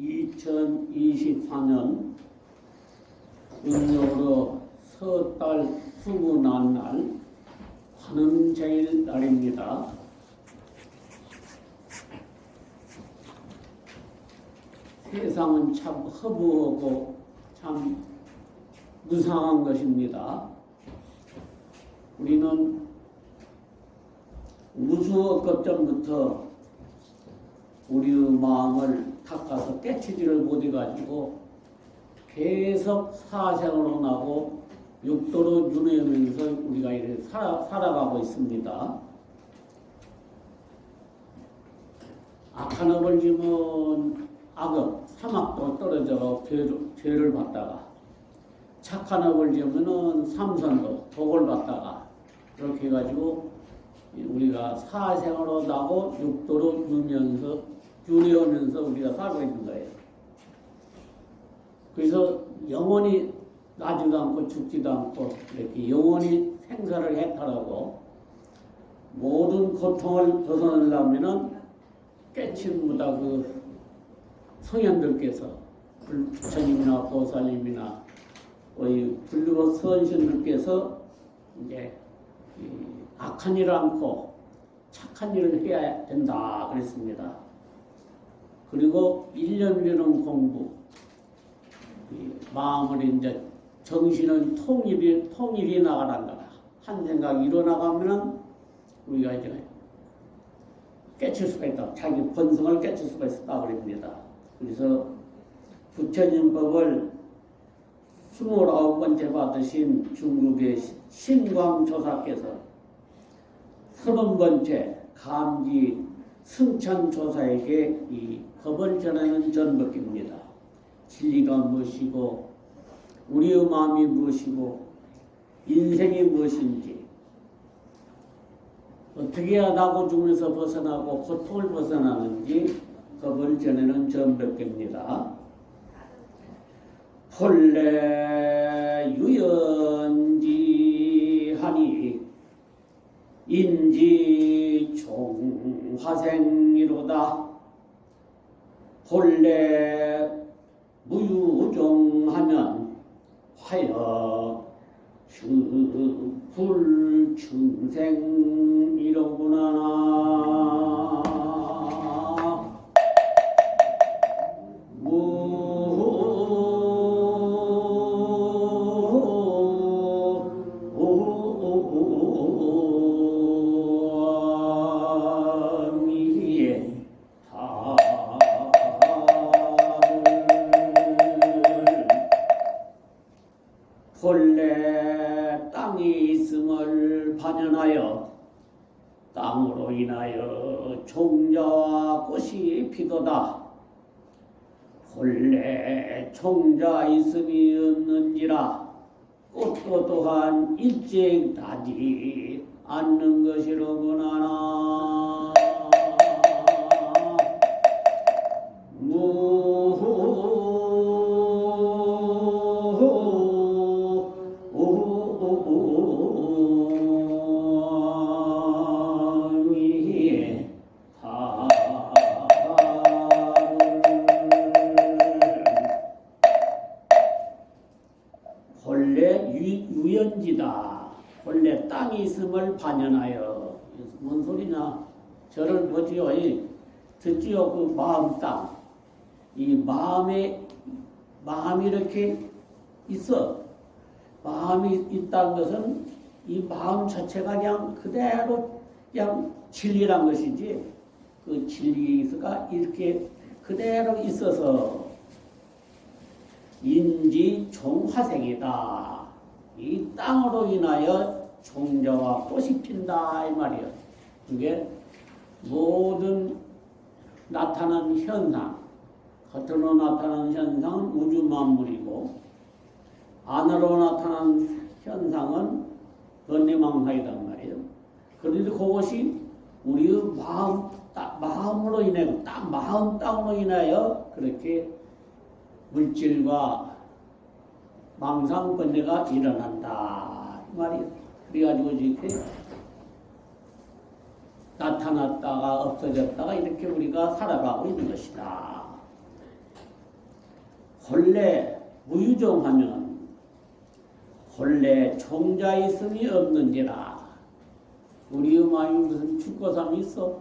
2024년 음력으로 서달 20날 관음제일 날입니다. 세상은 참 허무하고 참 무상한 것입니다. 우리는 무수억 전부터 우리의 마음을 닦아서 깨치지를 못해가지고 계속 사생으로 나고 육도로 윤회하면서 우리가 이렇게 살아가고 있습니다. 악한 업을 지면 악업, 사막도 떨어져 죄를 받다가 착한 업을 지으면은 삼선도 복을 받다가 그렇게 해가지고 우리가 사생으로 나고 육도로 윤회하면서 우리가 살고 있는 거예요. 그래서 영원히 나지도 않고 죽지도 않고 이렇게 영원히 생사를 해탈하고 모든 고통을 벗어나려면은 깨친무다 그 성현들께서 부처님이나 보살님이나 불교 선신들께서 이제 악한 일을 않고 착한 일을 해야 된다 그랬습니다. 그리고 일념이라는 공부, 마음을 이제 정신은 통일이 나가란 거다. 한 생각이 일어나가면은 우리가 이제 깨칠 수가 있다. 자기 본성을 깨칠 수가 있다 그럽니다. 그래서 부처님법을 29번째 받으신 중국의 신광조사께서 30번째 감지 승천조사에게 이 법을 전하는 전법입니다. 진리가 무엇이고 우리의 마음이 무엇이고 인생이 무엇인지 어떻게 해야 나고 죽으면서 벗어나고 고통을 벗어나는지 법을 전하는 전법입니다. 본래 유연지하니 인지 총화생이로다. 본래 무유종하면 화여 불충생이로구나. 본래 땅이 있음을 반연하여 땅으로 인하여 종자와 꽃이 피도다. 본래 종자 있음이 없는지라 꽃도 또한 일찍 나지 않는 것이로구나. 본래 유연지다. 본래 땅이 있음을 반연하여. 뭔 소리냐? 저를 보지요. 듣지요. 그 마음 땅. 이 마음이 이렇게 있어. 마음이 있다는 것은 이 마음 자체가 그냥 그대로 그냥 진리란 것이지. 그 진리가 이렇게 그대로 있어서 인지 총화생이다. 이 땅으로 인하여 종자와 꽃이 핀다 이 말이에요. 이게 모든 나타나는 현상, 겉으로 나타나는 현상은 우주 만물이고 안으로 나타나는 현상은 번뇌망상이란 말이에요. 그런데 그것이 우리의 마음으로 인해 마음 땅으로 인하여 그렇게 물질과 망상 번뇌가 일어난다 이 말이에요. 그래가지고 이렇게 나타났다가 없어졌다가 이렇게 우리가 살아가고 있는 것이다. 본래 무유종하면 본래 종자 있음이 없는지라. 우리의 마음이 무슨 축구삼이 있어?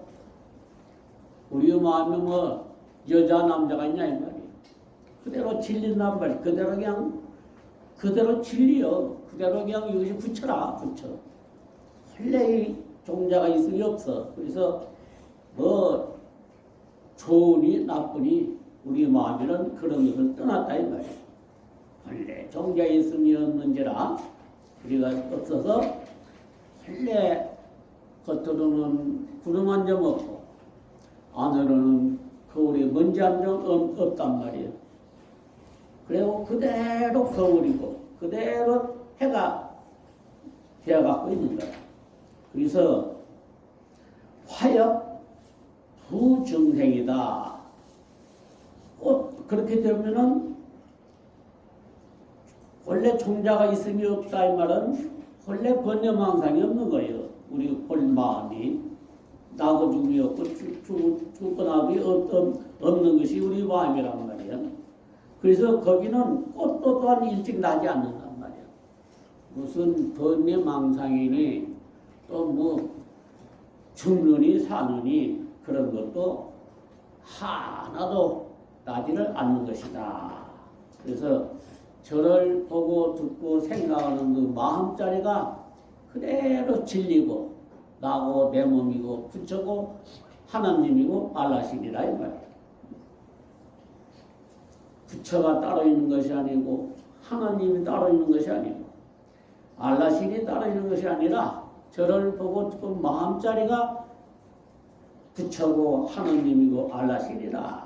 우리의 마음이 뭐 여자 남자가 있냐 이 말이야. 그대로 진린단 말이야. 그대로 진리여. 그대로 그냥 이것이 붙여라. 붙여. 본래 이 종자가 있음이 없어. 그래서 뭐 좋으니 나쁘니 우리 마음에는 그런 것을 떠났다 이 말이야. 본래 종자 있음이 없는지라. 우리가 없어서 본래 겉으로는 구름 한 점 없고 안으로는 거울에 먼지 한 점 없단 말이에요. 그리고 그대로 거울이고 그대로 해가 되어갖고 있는 거야. 그래서 화역 부증생이다. 꼭 그렇게 되면은 원래 종자가 있음이 없다 이 말은 원래 번뇌망상이 없는 거예요. 우리 본 마음이 나고 죽음이 없고 죽고 나고 없는 것이 우리 마음이란 말이야. 그래서 거기는 꽃도 또한 일찍 나지 않는단 말이야. 무슨 번뇌망상이니 또 뭐 죽느니 사느니 그런 것도 하나도 나지를 않는 것이다. 그래서 저를 보고 듣고 생각하는 그 마음자리가 그대로 진리고 나고 내 몸이고 부처고 하나님이고 알라신이라 이 말이야. 부처가 따로 있는 것이 아니고 하나님이 따로 있는 것이 아니고 알라신이 따로 있는 것이 아니라 저를 보고 듣고 마음자리가 부처고 하나님이고 알라신이다.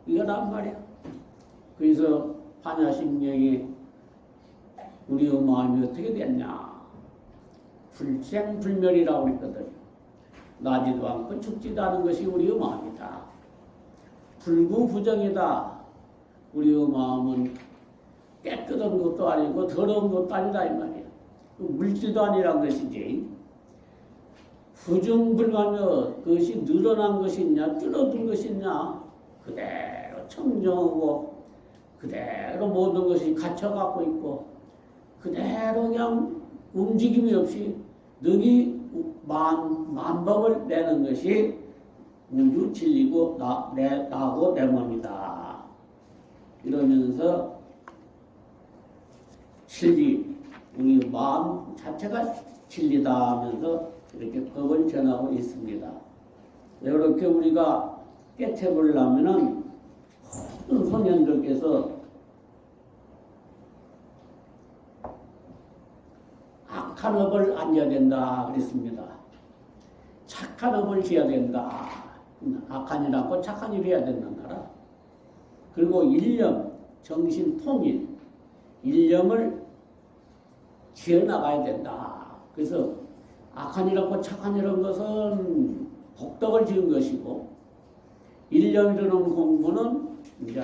이거란 말이야. 그래서 반야심경이 우리의 마음이 어떻게 됐냐? 불생불멸이라고 했거든요. 나지도 않고 죽지도 않은 것이 우리의 마음이다. 불구부정이다. 우리의 마음은 깨끗한 것도 아니고 더러운 것도 아니다 이 말이야. 물질도 아니란 것이지. 부정불가며 그것이 늘어난 것이 있냐 줄어든 것이 있냐 그대로 청정하고 그대로 모든 것이 갇혀갖고 있고 그대로 그냥 움직임이 없이 능히 만법을 내는 것이 우주 진리고 나고 내 몸이다. 이러면서 진리, 우리 마음 자체가 진리다 하면서 이렇게 법을 전하고 있습니다. 이렇게 우리가 깨쳐보려면은 모든 선현들께서 악한 업을 안 져야 된다 그랬습니다. 착한 업을 지어야 된다. 악한 일 않고 착한 일 해야 된다. 그리고 일념, 정신 통일, 일념을 지어나가야 된다. 그래서 악한 일 않고 착한 일한 것은 복덕을 지은 것이고 일념이라는 공부는 이제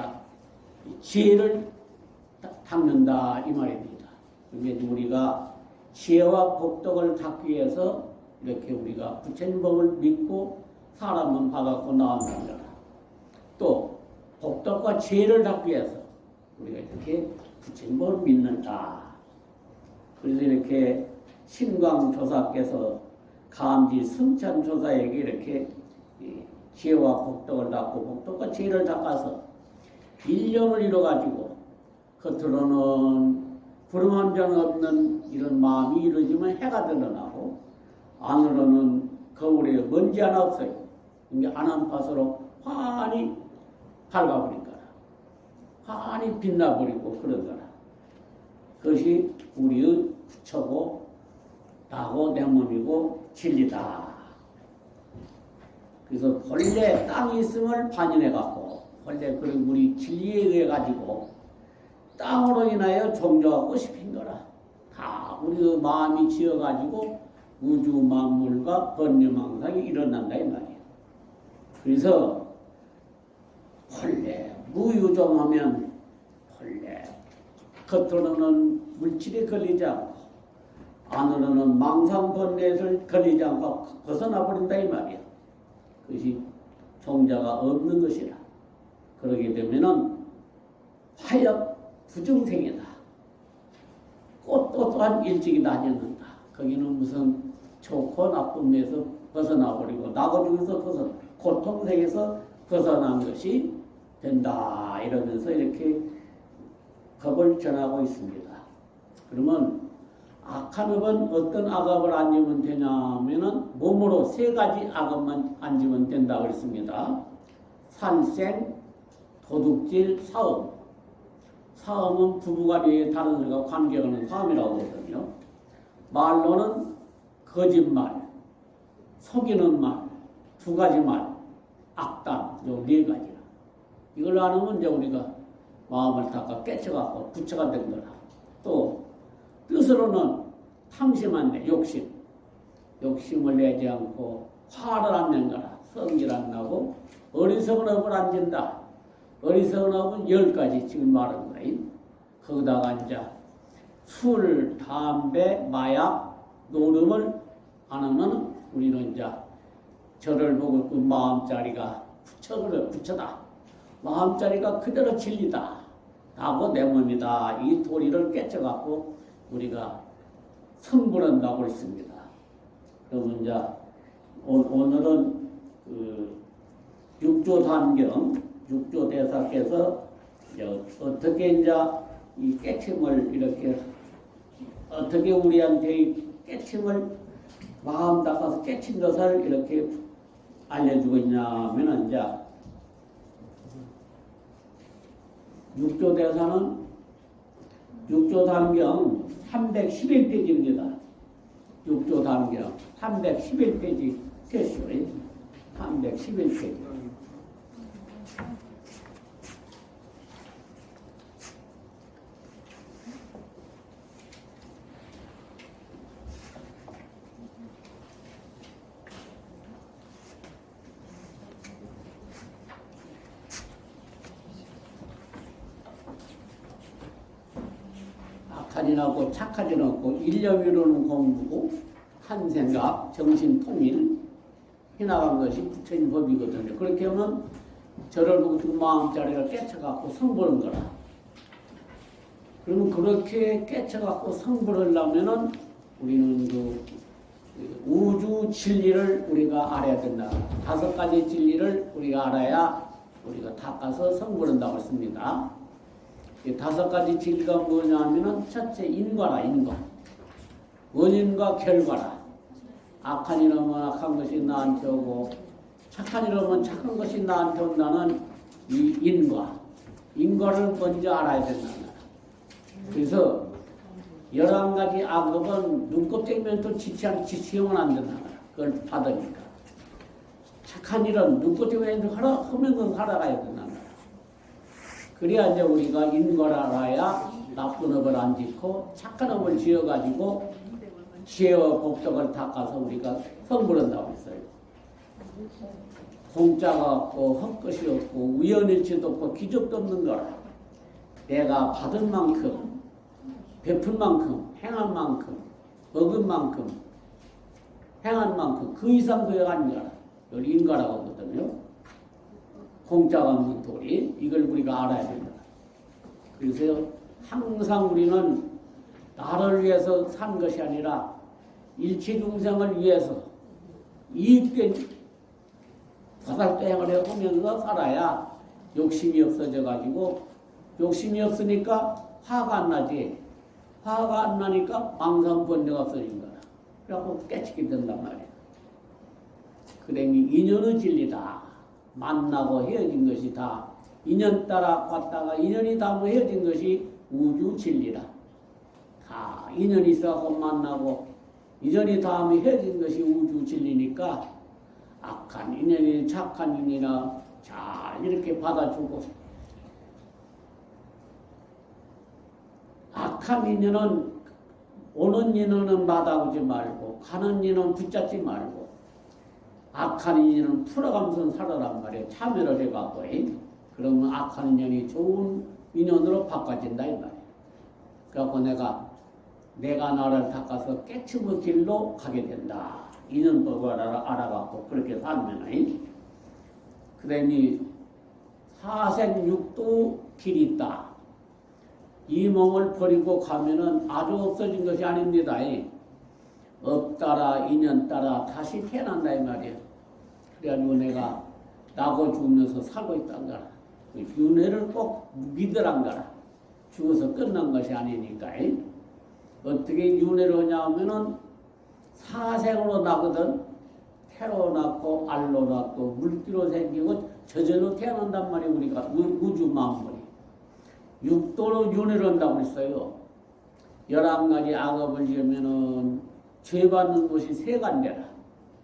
지혜를 닦는다 이 말입니다. 그게 우리가 지혜와 복덕을 닦기 위해서 이렇게 우리가 부처님 법을 믿고 사람은 받았고 나왔습니다. 또 복덕과 지혜를 닦기 위해서 우리가 이렇게 부처님 법을 믿는다. 그래서 이렇게 신광조사께서 감지 승찬조사에게 이렇게 지혜와 복덕을 닦고 복덕과 지혜를 닦아서 일념을 이뤄가지고 겉으로는 구름 한 점 없는 이런 마음이 이루어지면 해가 드러나고 안으로는 거울에 먼지 하나 없어요. 이게 안한파서로 환히 밝아버린 거라. 환히 빛나버리고 그런 거라. 그것이 우리의 부처고 나고 내 몸이고 진리다. 그래서 본래 땅이 있음을 반영해갖고 본래 그 우리 진리에 의해가지고 땅으로 인하여 종조하고 싶은 거라. 다 우리 마음이 지어가지고 우주 만물과 번뇌망상이 일어난다 이 말이에요. 그래서 본래 무유종하면 본래 겉으로는 물질이 걸리지 않고 안으로는 망상 번뇌를 걸리지 않고 벗어나 버린다 이 말이에요. 그것이 종자가 없는 것이라. 그러게 되면은 화역 부중생이다. 꽃도 또한 일찍이 나뉘는다. 거기는 무슨 좋고 나쁨에서 벗어나버리고 낙오 중에서 고통생에서 벗어난 것이 된다. 이러면서 이렇게 법을 전하고 있습니다. 그러면 악한 업은 어떤 악업을 앉으면 되냐면은 몸으로 세 가지 악업만 앉으면 된다 그랬습니다. 산생, 도둑질, 사음. 사음은 부부간에 다른 사람과 관계하는 사음이라고 하거든요. 말로는 거짓말, 속이는 말, 두 가지 말, 악담, 요 네 가지라. 이걸 안 하면 이제 우리가 마음을 닦아 깨쳐갖고 부처가 된 거라. 또 뜻으로는 탐심한데 욕심. 욕심을 내지 않고 화를 안 낸거라. 성질 안 나고 어리석은 업을 안 진다. 어리석은 업은 10가지 지금 말한 거예요. 거기다가 이제 술, 담배, 마약, 노름을 안 하면 우리는 이제 저를 보고 그 마음자리가 부처다. 마음자리가 그대로 진리다. 하고 내 몸이다. 이 도리를 깨쳐갖고 우리가 성불한다고 했습니다. 그러면 이제 오늘은 그 육조단경, 육조대사께서 어떻게 이제 이 깨침을 이렇게 어떻게 우리한테 이 깨침을 마음 닦아서 깨친 것을 이렇게 알려주고 있냐면은 이제 육조대사는 육조단경 311페이지입니다. 육조단경 311페이지 펴시오요. 311페이지. 악하진 않고 착하진 않고 일념이로는 공부고 한 생각, 정신 통일 해나간 것이 부처님 법이거든요. 그렇게 하면 저를 보고 그 마음자리를 깨쳐갖고 성불한 거라. 그러면 그렇게 깨쳐갖고 성불하려면은 우리는 그 우주 진리를 우리가 알아야 된다. 5가지 진리를 우리가 알아야 우리가 닦아서 성불한다고 했습니다. 이 5가지 진리가 뭐냐면은 첫째 인과라. 인과. 원인과 결과라. 악한 이놈은 악한 것이 나한테 오고 착한 이놈은 착한 것이 나한테 온다는 이 인과. 인과를 먼저 알아야 된다. 그래서 11가지 악업은 눈곱쟁이면 또 지치면 안 된다. 그걸 받으니까. 착한 일은 눈곱쟁이면 하면서 살아가야 된다. 그래야 이제 우리가 인과를 알아야 나쁜 업을 안 짓고 착한 업을 지어가지고 지혜와 복덕을 닦아서 우리가 성불한다고 했어요. 공짜가 없고 헛것이 없고 우연일치도 없고 기적도 없는 거라. 내가 받은 만큼 베푼 만큼 행한 만큼 먹은 만큼 행한 만큼 그 이상 그여간 거라. 이걸 인과라고 하거든요. 공짜가 없는 도리, 이걸 우리가 알아야 된다. 그래서 항상 우리는 나를 위해서 산 것이 아니라 일체중생을 위해서 이익된 화살대행을 하면서 살아야 욕심이 없어져가지고 욕심이 없으니까 화가 안 나지. 화가 안 나니까 망상번뇌가 없어진 거라. 그래갖고 깨치게 된단 말이야. 그러니 인연의 진리다. 만나고 헤어진 것이 다 인연 따라 왔다가 인연이 다 헤어진 것이 우주 진리라. 다 인연이 있어서 만나고 인연이 다음에 헤어진 것이 우주 진리니까 악한 인연이 착한 인연이나 잘 이렇게 받아주고 악한 인연은 오는 인연은 받아오지 말고 가는 인연은 붙잡지 말고 악한 인연은 풀어가면서 살아란 말이에요. 참여를 해갖고 그러면 악한 인연이 좋은 인연으로 바꿔진다 이 말이에요. 그래갖고 내가 나를 닦아서 깨침의 길로 가게 된다. 인연법을 알아갖고 그렇게 살면 그러니 사생육도 길이 있다. 이 몸을 버리고 가면은 아주 없어진 것이 아닙니다. 업 따라 인연 따라 다시 태어난다 이 말이에요. 그래가지고 내가 나고 죽으면서 살고 있단 거라. 윤회를 꼭 믿으란 거라. 죽어서 끝난 것이 아니니까. 어떻게 윤회를 하냐 하면은 사생으로 나거든. 태로 낳고 알로 낳고 물기로 생기고 저절로 태어난단 말이에요. 우리가 우주 만물이. 육도로 윤회를 한다고 했어요. 11가지 악업을 지으면은 죄 받는 곳이 세 간데라.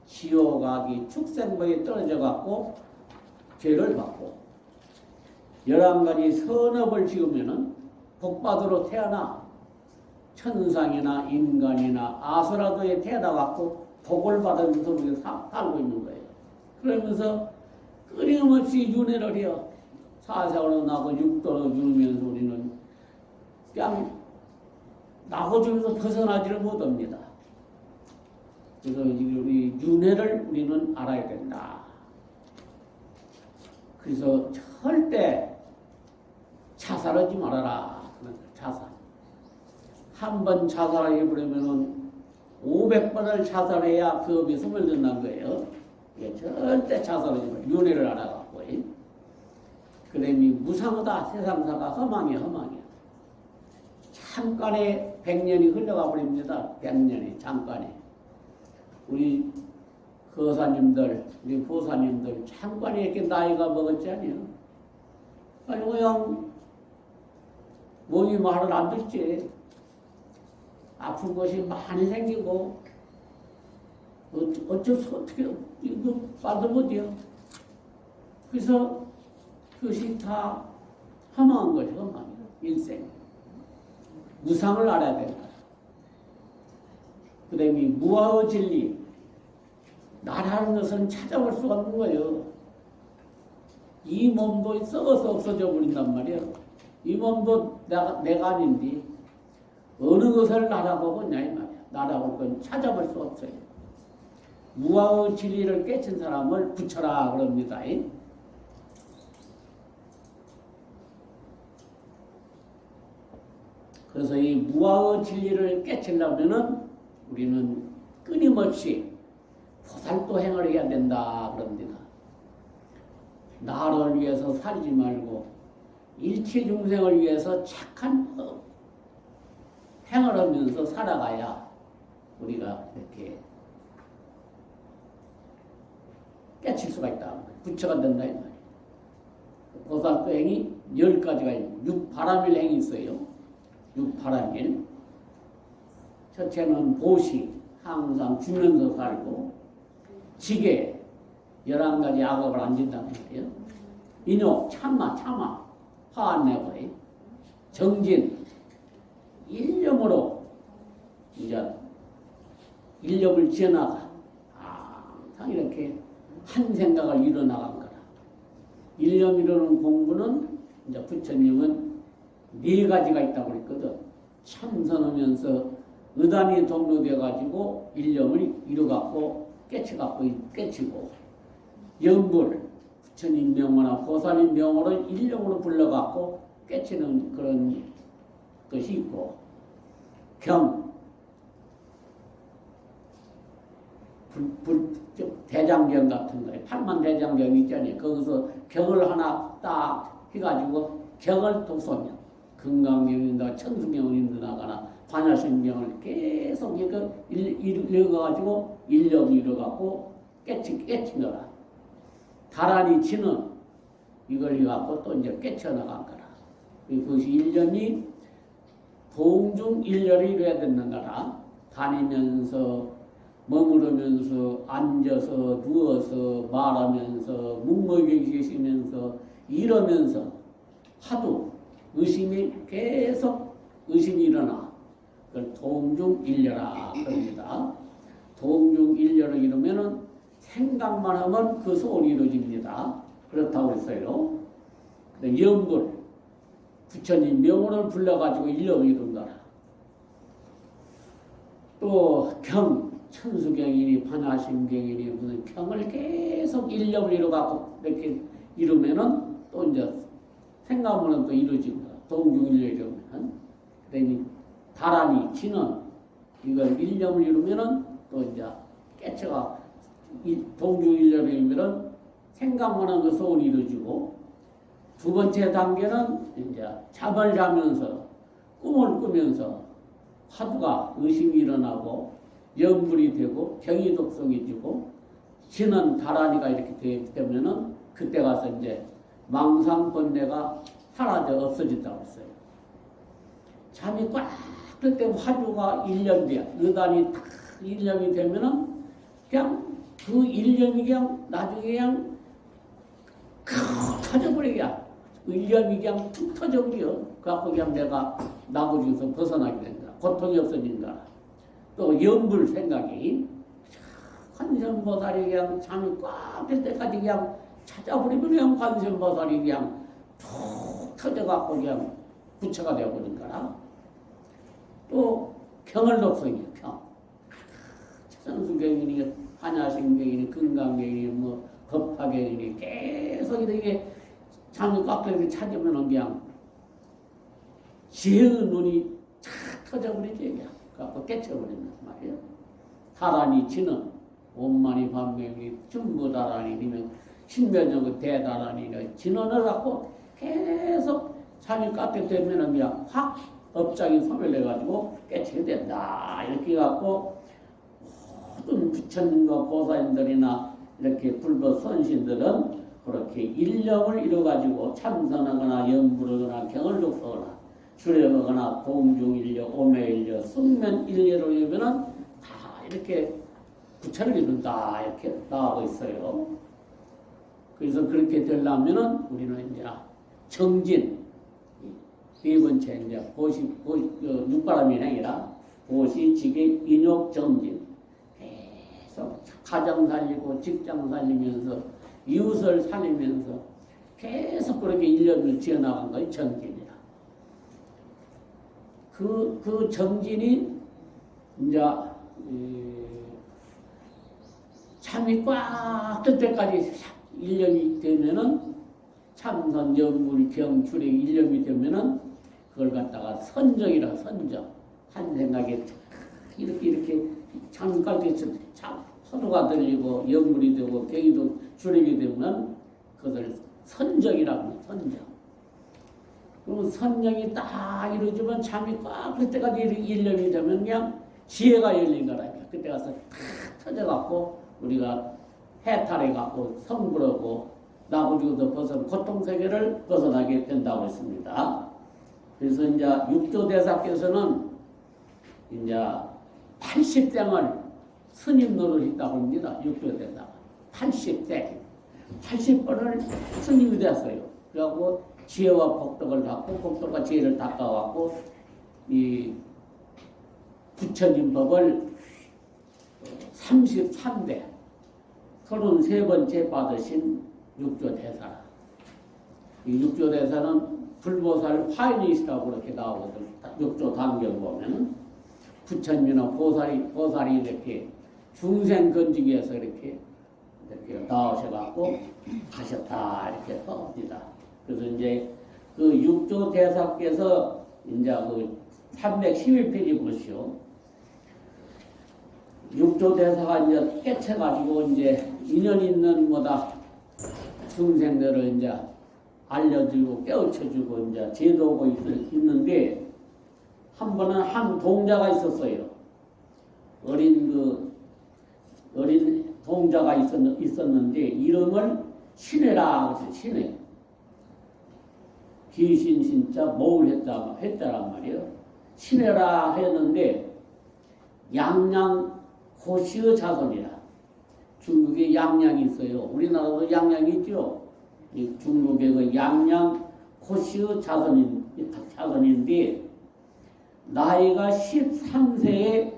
지옥악이 축생법에 떨어져 갖고 죄를 받고 11가지 선업을 지으면은 복받으로 태어나 천상이나 인간이나 아수라도에 태어나 갖고 복을 받으면서 우리가 살고 있는 거예요. 그러면서 끊임없이 윤회를 해요. 사생으로 나고 육도로 죽으면서 우리는 그냥 나고 죽으면서 벗어나지를 못합니다. 그래서 우리 윤회를 우리는 알아야 된다. 그래서 절대 자살하지 말아라. 자살. 한 번 자살하게 버리면은 500번을 자살해야 그 업이 스물든다는 거예요. 절대 자살하지 말아라. 윤회를 알아갖고. 그러니 무상하다. 세상사가 허망이야, 허망이야. 잠깐에 100년이 흘러가 버립니다. 100년이 잠깐에. 우리 거사님들, 우리 보사님들 잠깐에 이렇게 나이가 먹었지 아니요? 아니 그냥 몸이 말을 안 듣지. 아픈 것이 많이 생기고 어쩔 수 어떻게 이거 말도 못해요. 그래서 그것이 다 허망한 것이 허망이에요. 일생. 무상을 알아야 된다. 그 다음에 무아의 진리. 나라는 것은 찾아볼 수가 없는 거예요. 이 몸도 썩어서 없어져 버린단 말이에요. 이 몸도 내가 아닌데 어느 것을 나라보겠냐 이 말이야. 나라볼 건 찾아볼 수 없어요. 무아의 진리를 깨친 사람을 붙여라 그럽니다. 그래서 이 무아의 진리를 깨치려면은 우리는 끊임없이 보살도 행을 해야 된다 그럽니다. 나를 위해서 살지 말고 일체 중생을 위해서 착한 행을 하면서 살아가야 우리가 이렇게 깨칠 수가 있다. 부처가 된다 이 말이에요. 보살도 행이 10가지가 있고 6바람일 행이 있어요. 6바람일. 첫째는 보시, 항상 주면서 살고, 지게 11가지 악업을 안 진다는 거예요. 인욕, 참아, 화 안 내고. 정진, 일념으로 이제 일념을 지어나가. 항상 이렇게 한 생각을 이뤄나간 거라. 일념 이루는 공부는 이제 부처님은 4가지가 있다고 그랬거든. 참선하면서 의단이 동로돼가지고 일념을 이루갖고 깨치고 영불 부처님 명호나 보살님 명호를 일념으로 불러갖고 깨치는 그런 것이 있고 경 대장경 같은 거예요. 8만대장경 있잖아요. 거기서 경을 하나 딱 해가지고 경을 독소면 금강경인다 천수경인다 나가나 반야신경을 계속 읽어가지고 일념 이뤄갖고 깨친 거라. 다란이 치는 이걸 해갖고 또 이제 깨쳐나간 거라. 그것이 일념이 동중 일렬을 이뤄야 되는 거라. 다니면서 머무르면서 앉아서 누워서 말하면서 묵묵히 계시면서 이러면서 하도 의심이 계속 의심이 일어나. 그걸 동중일려라 그럽니다. 동중일려를 이루면은 생각만 하면 그 소원이 이루어집니다. 그렇다고 했어요. 영불 부처님 명호를 불러가지고 일념을 이룬 거라. 또 경 천수경이니 반야심경이니 무슨 경을 계속 일념을 이루어갖고 이렇게 이루면은 또 이제 생각만은 또 이루어진 거야. 동중일력이면 그다음에 다란이 진원 이걸 일념을 이루면은 또 이제 깨쳐가 동중일력을 이루면은 생각만 하는 그 소원이 이루어지고 두 번째 단계는 이제 잠을 자면서 꿈을 꾸면서 화두가 의심이 일어나고 염불이 되고 경이 독성해지고 진은 다란이가 이렇게 되기 때문에는 그때 가서 이제 망상번뇌가 사라져 없어진다고 했어요. 잠이 꽉 그때 화두가 일념돼야 의단이 딱 일념이 되면은 그냥 그 일념이 그냥 나중에 그냥 터져버리게 일념이 그냥 툭 터져버려. 그래갖고 그냥 내가 나머지에서 벗어나게 된다. 고통이 없어진다. 또 염불 생각이 관세음보살이 그냥 잠이 꽉 들 때까지 그냥 찾아버리면 그냥 관세음보살이 그냥 툭 터져갖고 그냥 부처가 되어버린 거라. 또 경을독성이요. 평. 천수경이니 한야신경이니 건강경이니 뭐 법화경이니 계속 이렇게 잠이 꽉 들게 찾으면 그냥 지혜의 눈이 탁 터져버리지 그냥. 갖고 깨쳐버린단 말이에요. 다란이 지는 온만이 반명이 전부 다란이 니면 신변적인 대다란이 진원을 갖고 계속 잠이 깎게 되면 그냥 확 업장이 소멸해가지고 깨치게 된다. 이렇게 갖고 모든 부처님과 보살님들이나 이렇게 불법 선신들은 그렇게 일념을 이뤄가지고 참선하거나 염불하거나 경을 독서하거나 주례하거나 동중일려, 오매일려, 숙면일려로 이루면은 다 이렇게 부처를 이룬다 이렇게 나오고 있어요. 그래서 그렇게 되려면은 우리는 이제 정진 네 번째 이제 육바람이 아니라 보시, 직의 인욕 정진 계속 가정 살리고 직장 살리면서 이웃을 살리면서 계속 그렇게 일념을 지어나간 것이 정진이라. 그 정진이 이제 잠이 꽉 뜰 때까지 일념이 되면은 참선, 염불, 경, 주례 일념이 되면은 그걸 갖다가 선정이라 선정. 한 생각에 이렇게 잠이 깔 때 참 화두가 들리고 염불이 되고 경이도 주례이 되면 그것을 선정이라고 합니다. 선정. 그러면 선정이 딱 이루어지면 잠이 꽉 뜰 때까지 일념이 되면 그냥 지혜가 열린 거라니까. 그때 가서 탁 터져갖고 우리가 해탈해갖고 성불하고 나부지고도 벗어나 고통세계를 벗어나게 된다고 했습니다. 그래서 이제 육조대사께서는 이제 80생을 스님 노릇했다고 합니다. 육조대사가 80번을 스님이 됐어요. 그래갖고 지혜와 복덕을 갖고 복덕과 지혜를 닦아갖고 이 부처님 법을 33대 33번째 받으신 육조대사라. 이 육조대사는 불보살 화인이시라고 그렇게 나오거든. 육조 단경 보면 부처님이나 보살이 이렇게 중생 건지기 위해서 이렇게 나오셔갖고 가셨다 이렇게 써옵니다. 그래서 이제 그 육조대사께서 이제 그 311페이지 보시오. 육조대사가 이제 깨쳐가지고 이제 인연 있는 뭐다 중생들을 이제 알려주고 깨우쳐주고 이제 제도하고 있는데 한 번은 한 동자가 있었어요. 어린 동자가 있었는데 이름을 신해라 그래서 신해. 귀신 신자 모을 했다란 말이에요. 신해라 했는데 양양 고시의 자손이라. 중국에 양양이 있어요. 우리나라도 양양이 있죠. 중국의 그 양양 고시의 자손인데 나이가 13세에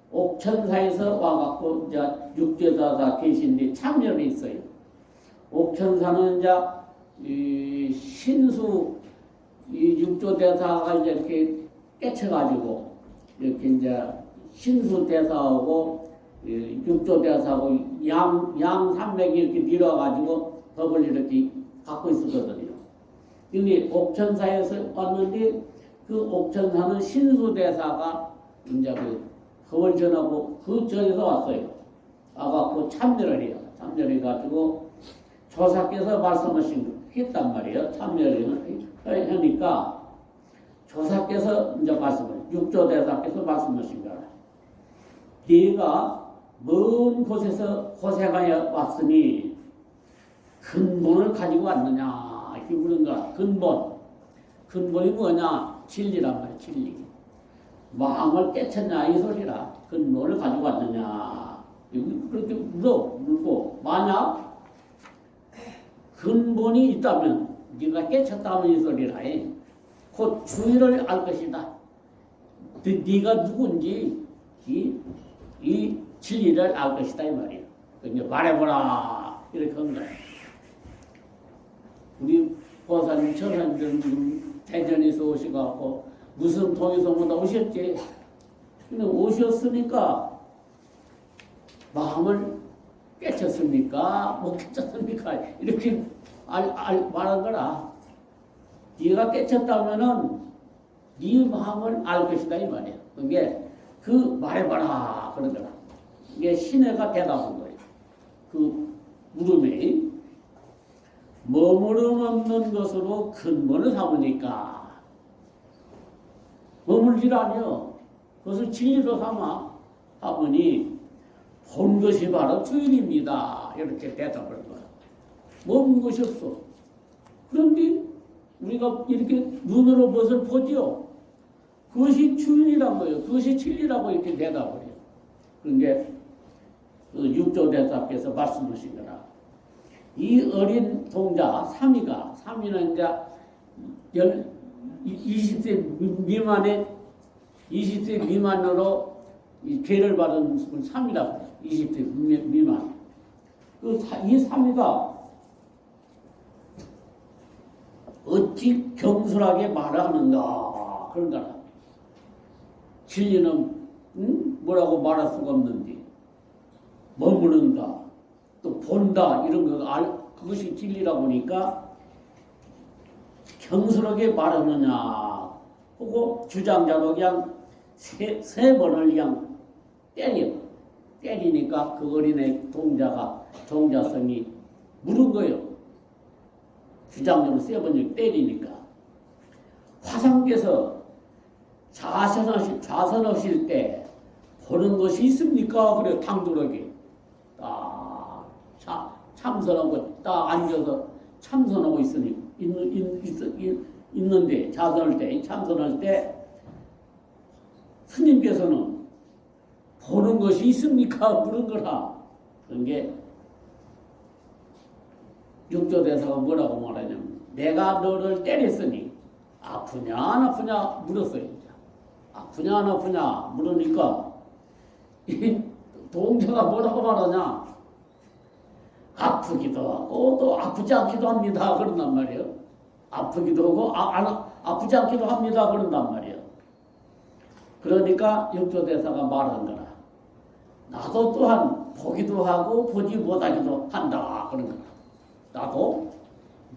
옥천사에서 와갖고 이제 육조대사 계신데 참여를 했어요. 옥천사는 이제 이 신수 이 육조대사가 이제 이렇게 깨쳐가지고 이렇게 이제 신수대사하고 육조대사하고 양산맥이 이렇게 밀어가지고 법을 이렇게 갖고 있었거든요. 여기 옥천사에서 왔는데 그 옥천사는 신수대사가 이제 그 허월전하고 그 전에서 왔어요. 와갖고 참여를 해요. 참여를 해가지고 조사께서 말씀하신 했단 말이에요. 참여를 하니까 조사께서 이제 말씀을 육조대사께서 말씀하신 거라. 네가 먼 곳에서 고생하여 왔으니 근본을 가지고 왔느냐 이렇게 묻는 거야. 근본이 뭐냐? 진리란 말이야. 진리. 마음을 깨쳤냐 이 소리라. 근본을 가지고 왔느냐 그렇게 물고 만약 근본이 있다면 네가 깨쳤다면 이 소리라. 곧 주의를 알 것이다. 네가 누군지 이 진리를 알 것이다 이 말이야. 그러니까 말해보라 이렇게 한 거야. 우리 보사님 천안전 대전에서 오셔갖고 무슨 통해서보다 오셨지. 근데 오셨으니까 마음을 깨쳤습니까? 못 깨쳤습니까? 이렇게 말한 거라. 네가 깨쳤다면은 네 마음을 알 것이다 이 말이야. 그게 그 말해봐라 그런 거라. 이게 신혜가 대답한 거예요. 그 물음에 머무름 없는 것으로 근본을 삼으니까 머물질 아니요. 그것을 진리로 삼아 하보니 본 것이 바로 주인입니다. 이렇게 대답을 거야. 머문 것이 없어. 그런데 우리가 이렇게 눈으로 무엇을 보지요? 그것이 주인이란 거예요. 그것이 진리라고 이렇게 대답을 해요. 그런 게 그 육조대사께서 말씀하신 거라. 이 어린 동자 삼위는 이제 20세 미만의 20세 미만으로 죄를 받은 분을 삼위라고 해요. 20세 미만. 이 삼위가 어찌 경솔하게 말하는가 그런 거라. 진리는 뭐라고 말할 수가 없는데 머무른다 또 본다 이런 거 그것이 진리라고 보니까 경솔하게 말하느냐 하고 주장자도 그냥 세 번을 그냥 때리니까 그 어린애 동자성이 물은 거예요. 주장자로 세 번을 때리니까 화상께서 좌선하실 때 보는 것이 있습니까? 그래 당돌하게 딱 참선하고 딱 앉아서 참선하고 있는데 자선할 때 참선할 때 스님께서는 보는 것이 있습니까? 물은 거라. 그런 게 육조대사가 뭐라고 말하냐면 내가 너를 때렸으니 아프냐 안 아프냐 물었어요. 아프냐 안 아프냐 물으니까 이 동자가 뭐라고 말하냐 아프기도 하고 또 아프지 않기도 합니다 그런단 말이에요. 아프기도 하고 아프지 않기도 합니다 그런단 말이에요. 그러니까 육조대사가 말한 거라. 나도 또한 보기도 하고 보지 못하기도 한다 그런 거라. 나도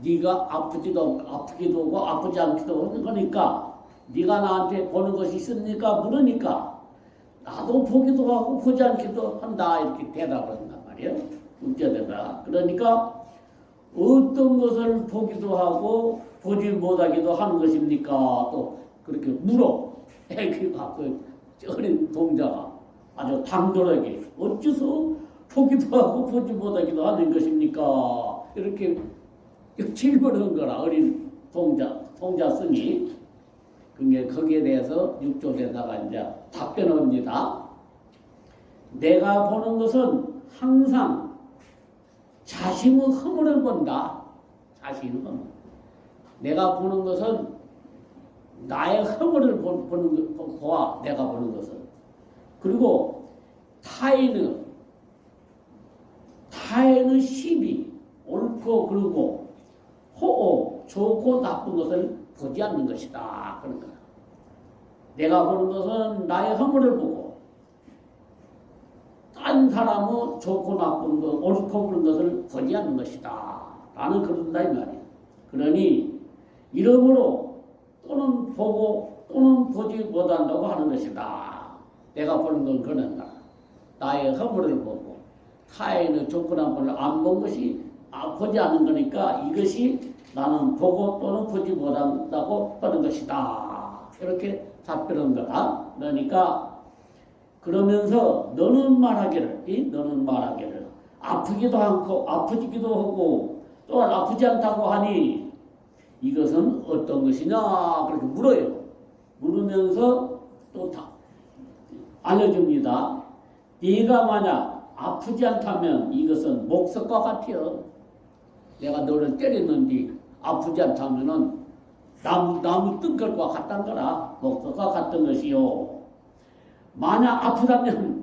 네가 아프기도 하고 아프지 않기도 하는 거니까 네가 나한테 보는 것이 있습니까? 물으니까 나도 보기도 하고 보지 않기도 한다 이렇게 대답을 한단 말이에요. 육조대사. 그러니까 어떤 것을 보기도 하고 보지 못하기도 하는 것입니까? 또 그렇게 물어. 그 어린 동자가 아주 당돌하게 어째서 보기도 하고 보지 못하기도 하는 것입니까? 이렇게 질문한 거라. 어린 동자성이. 그게 거기에 대해서 육조대사가 이제 답변을 합니다. 내가 보는 것은 항상 자신의 허물을 본다. 자신의 허물. 내가 보는 것은 나의 허물을 보아 내가 보는 것은. 그리고 타인의 시비 옳고 그르고 호오 좋고 나쁜 것을 보지 않는 것이다. 그런 거야. 내가 보는 것은 나의 허물을 보고 딴 사람의 좋고 나쁜 것, 옳고 그른 것을 보지 않는 것이다. 나는 그런다 이 말이야. 그러니 이러므로 또는 보고 또는 보지 못한다고 하는 것이다. 내가 보는 건 그런가. 나의 허물을 보고 타인의 조건한 것을 안 본 것이 보지 않은 거니까 이것이 나는 보고 또는 보지 못한다고 하는 것이다. 이렇게 답변한 거다. 그러니까 그러면서 너는 말하기를 아프기도 않고 아프지기도 하고 또한 아프지 않다고 하니 이것은 어떤 것이냐 그렇게 물어요. 물으면서 또 알려줍니다. 네가 만약 아프지 않다면 이것은 목석과 같아요. 내가 너를 때렸는데 아프지 않다면은 나무 뜬걸과 같단 거라. 목석과 같은 것이요. 만약 아프다면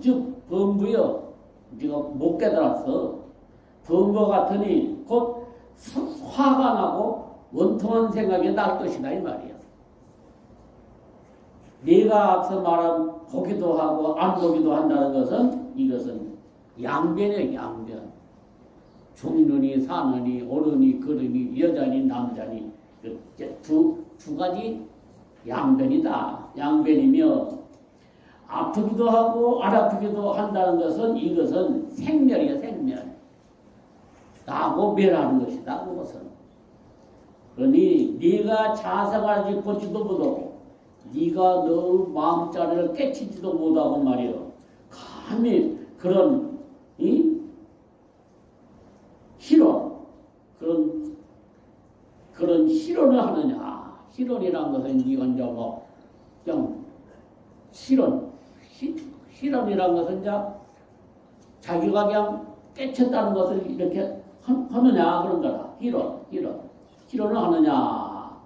즉 범부여 네가 못 깨달았어. 범부 같으니 곧 화가 나고 원통한 생각이 날 것이다 이 말이야. 네가 앞서 말한 보기도 하고 안 보기도 한다는 것은 이것은 양변이에요. 양변. 중년이 사느니 어른이 그르니 여자니 남자니 두 가지 양변이다. 양변이며 아프기도 하고 안 아프기도 한다는 것은 이것은 생멸이야. 생멸. 나고 멸하는 것이다. 그것은. 그러니 네가 자상하지 보지도 못하고 네가 너 마음자리를 깨치지도 못하고 말이요. 감히 그런 실언 그런 실언을 하느냐. 실언이란 것은 이건 그냥 실언이란 것은 이제 자기가 그냥 깨쳤다는 것을 이렇게 하느냐 그런 거라. 실언을 하느냐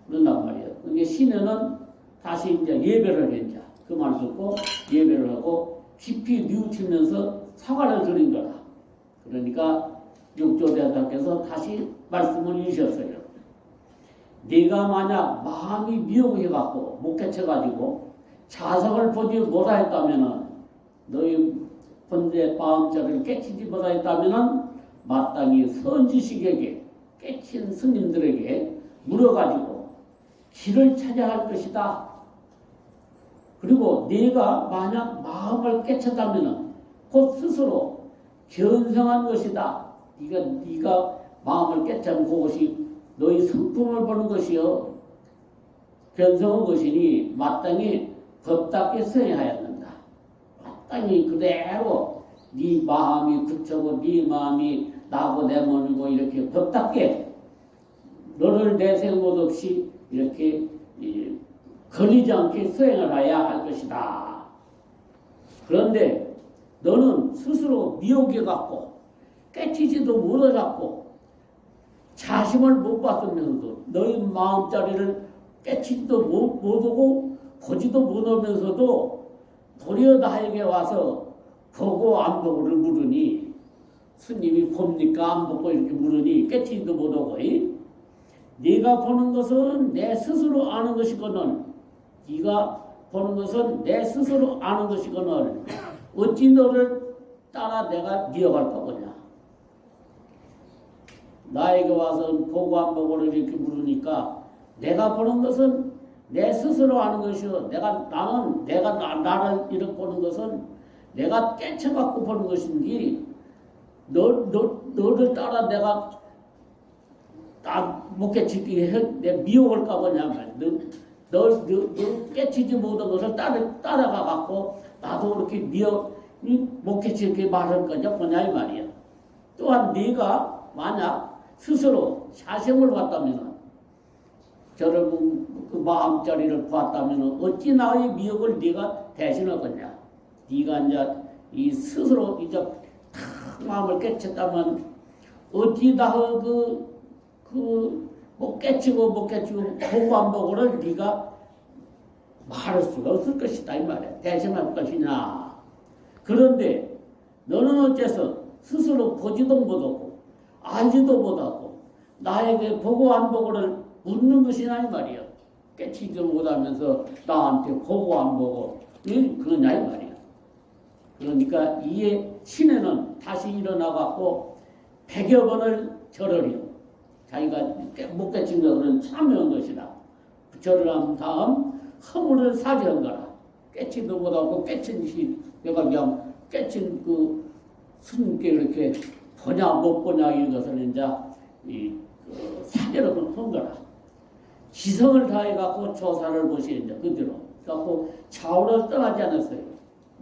그런단 말이에요. 그게 신에는 다시 이제 예배를 했자. 그 말 듣고 예배를 하고 깊이 뉘우치면서 사과를 드린 거라. 그러니까 육조대사께서 다시 말씀을 주셨어요. 네가 만약 마음이 미혹해갖고 못 깨쳐가지고 자성을 보지 못하였다면은 너희 본래 마음자를 깨치지 못하였다면은 마땅히 선지식에게 깨친 스님들에게 물어가지고 길을 찾아야 할 것이다. 그리고 네가 만약 마음을 깨쳤다면은 곧 스스로 견성한 것이다. 네가 마음을 깨쳤다면 그것이 너희 성품을 보는 것이요. 견성한 것이니 마땅히 법답게 수행해야 된다. 마땅히 그대로 네 마음이 굳혀고 네 마음이 나고 내모니고 이렇게 법답게 너를 내세울 것 없이 이렇게 걸리지 않게 수행을 해야 할 것이다. 그런데 너는 스스로 미혹해 갖고 깨치지도 못해갖고 자심을 못 봤으면서도 너희 마음자리를 깨치지도 못하고 보지도 못하면서도 도리어 나에게 와서 보고 안 보고를 물으니 스님이 봅니까 안 보고 이렇게 물으니 깨치지도 못하고 네가 보는 것은 내 스스로 아는 것이거늘 네가 보는 것은 내 스스로 아는 것이거늘 어찌 너를 따라 내가 미워할 거냐. 나에게 와서 보고 안 보고를 이렇게 물으니까 내가 보는 것은 내 스스로 아는 것이요. 나를 이렇게 보는 것은 내가 깨쳐갖고 보는 것인지 너를 따라 내가 못 깨치게 내 미워할까 보냐. 너 깨치지 못한 것을 따라가 갖고 나도 그렇게 못 깨치게 말할 거냐 보냐 이 말이야. 또한 네가 만약 스스로 사심을 봤다면 저를 그 마음자리를 봤다면 어찌 나의 미혹을 네가 대신하겠냐. 네가 이제 이 스스로 이제 탁 마음을 깨쳤다면 어찌 나의 못 깨치고 보고 안 보고를 네가 말할 수가 없을 것이다 이 말이야. 대신할 것이냐. 그런데 너는 어째서 스스로 보지도 못하고 알지도 못하고 나에게 보고 안 보고를 묻는 것이냐 이 말이야. 깨치지도 못하면서 나한테 보고 안 보고 그러냐 이 말이야. 그러니까 이에 신에는 다시 일어나갖고 100여 번을 절하리요. 자기가 못 깨친 것은 참여한 것이다. 절을 한 다음 허물을 사죄한 거라. 깨치도 못하고 깨친 시 내가 그냥 깨친 그 스님께 이렇게 보냐 못 보냐 이것을 이제 사죄를 한 거라. 지성을 다해 갖고 조사를 보시 이제 그대로. 갖고 좌우를 떠나지 않았어요.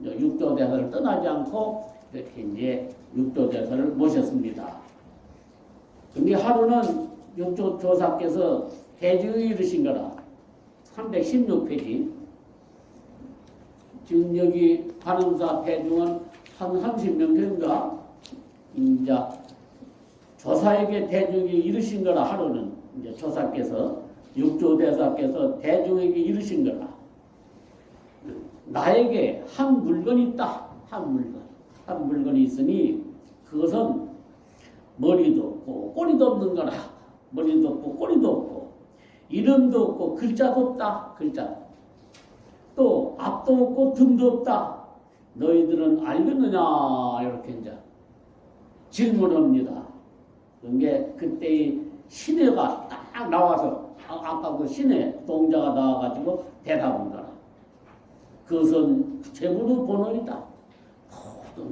육조대사를 떠나지 않고 이렇게 이제 육조대사를 모셨습니다. 근데 하루는 육조조사께서 대중이 이르신 거라. 316페이지. 지금 여기 관음사 대중은 한 30명 된가? 이제 조사에게 대중이 이르신 거라 하루는 이제 조사께서 육조대사께서 대중에게 이르신 거라. 나에게 한 물건이 있다. 한 물건이 있으니 그것은 머리도 없고 꼬리도 없는 거라. 머리도 없고 꼬리도 없고 이름도 없고 글자도 없다. 글자. 또 앞도 없고 등도 없다. 너희들은 알겠느냐? 이렇게 이제 질문합니다. 그게 그때 신해가 딱 나와서 아까 그 신해 동자가 나와가지고 대답한 거라. 그것은 재물의 본원이다.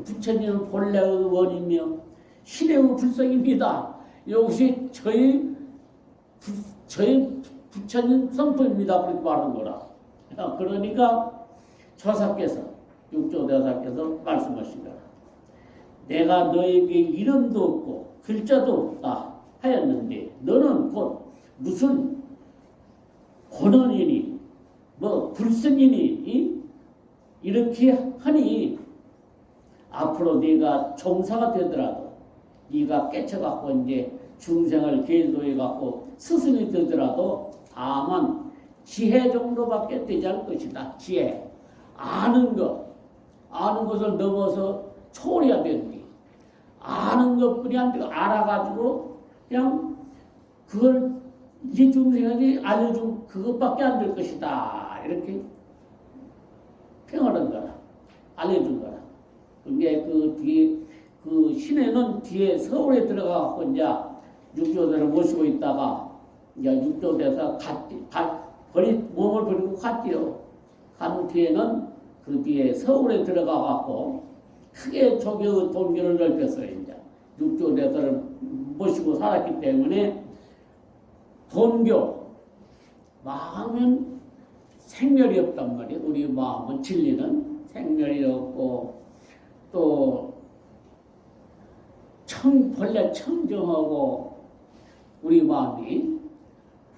부처님은 본래의 원이며 신의 불성입니다. 이것이 저희 부처님 성품입니다. 그렇게 말한 거라. 그러니까 조사께서 육조대사께서 말씀하신 거라. 내가 너에게 이름도 없고 글자도 없다 하였는데 너는 곧 무슨 권원이니 뭐 불성이니 이렇게 하니 앞으로 네가 종사가 되더라도 네가 깨쳐갖고 이제 중생을 계도해갖고 스승이 되더라도 다만 지혜 정도밖에 되지 않을 것이다. 지혜. 아는 것을 넘어서 초월해야 되는데 아는 것뿐이 안 되고 알아가지고 그냥 그걸 이 중생에게 알려준 그것밖에 안 될 것이다. 이렇게 평하는 거라. 알려준 거라. 그게 그 뒤에 그 신에는 뒤에 서울에 들어가갖고 이제 육조대를 모시고 있다가 이제 육조대에서 몸을 버리고 갔지요. 간 뒤에는 그 뒤에 서울에 들어가갖고 크게 조교의 동교를 넓혔어요. 이제 육조대사를 모시고 살았기 때문에 본교 마음은 생멸이 없단 말이에요. 우리 마음은 진리는 생멸이 없고 또 본래 청정하고 우리 마음이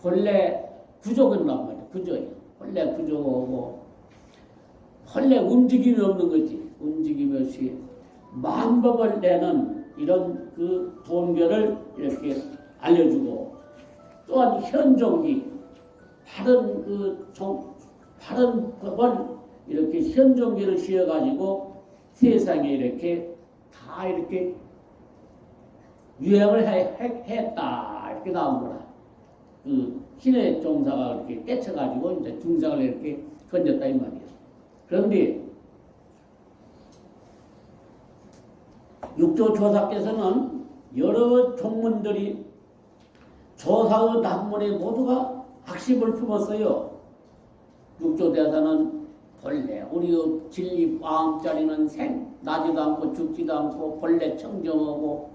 본래 부족한 말이에요. 부족이에요. 본래 부족하고 본래 움직임이 없는 거지. 움직임이 없이 만법을 내는 이런 그 본교를 이렇게 알려주고 또한 현종기 바른 법을 이렇게 현종기를 씌워가지고 세상에 이렇게 다 이렇게 유행을 했다 이렇게 나온 거라. 그 신의 종사가 이렇게 깨쳐가지고 이제 중생을 이렇게 건졌다 이 말이에요. 그런데 육조조사께서는 여러 종문들이 조사의 난문에 모두가 학심을 품었어요. 육조대사는 본래 우리의 진리 마음자리는 나지도 않고 죽지도 않고 본래 청정하고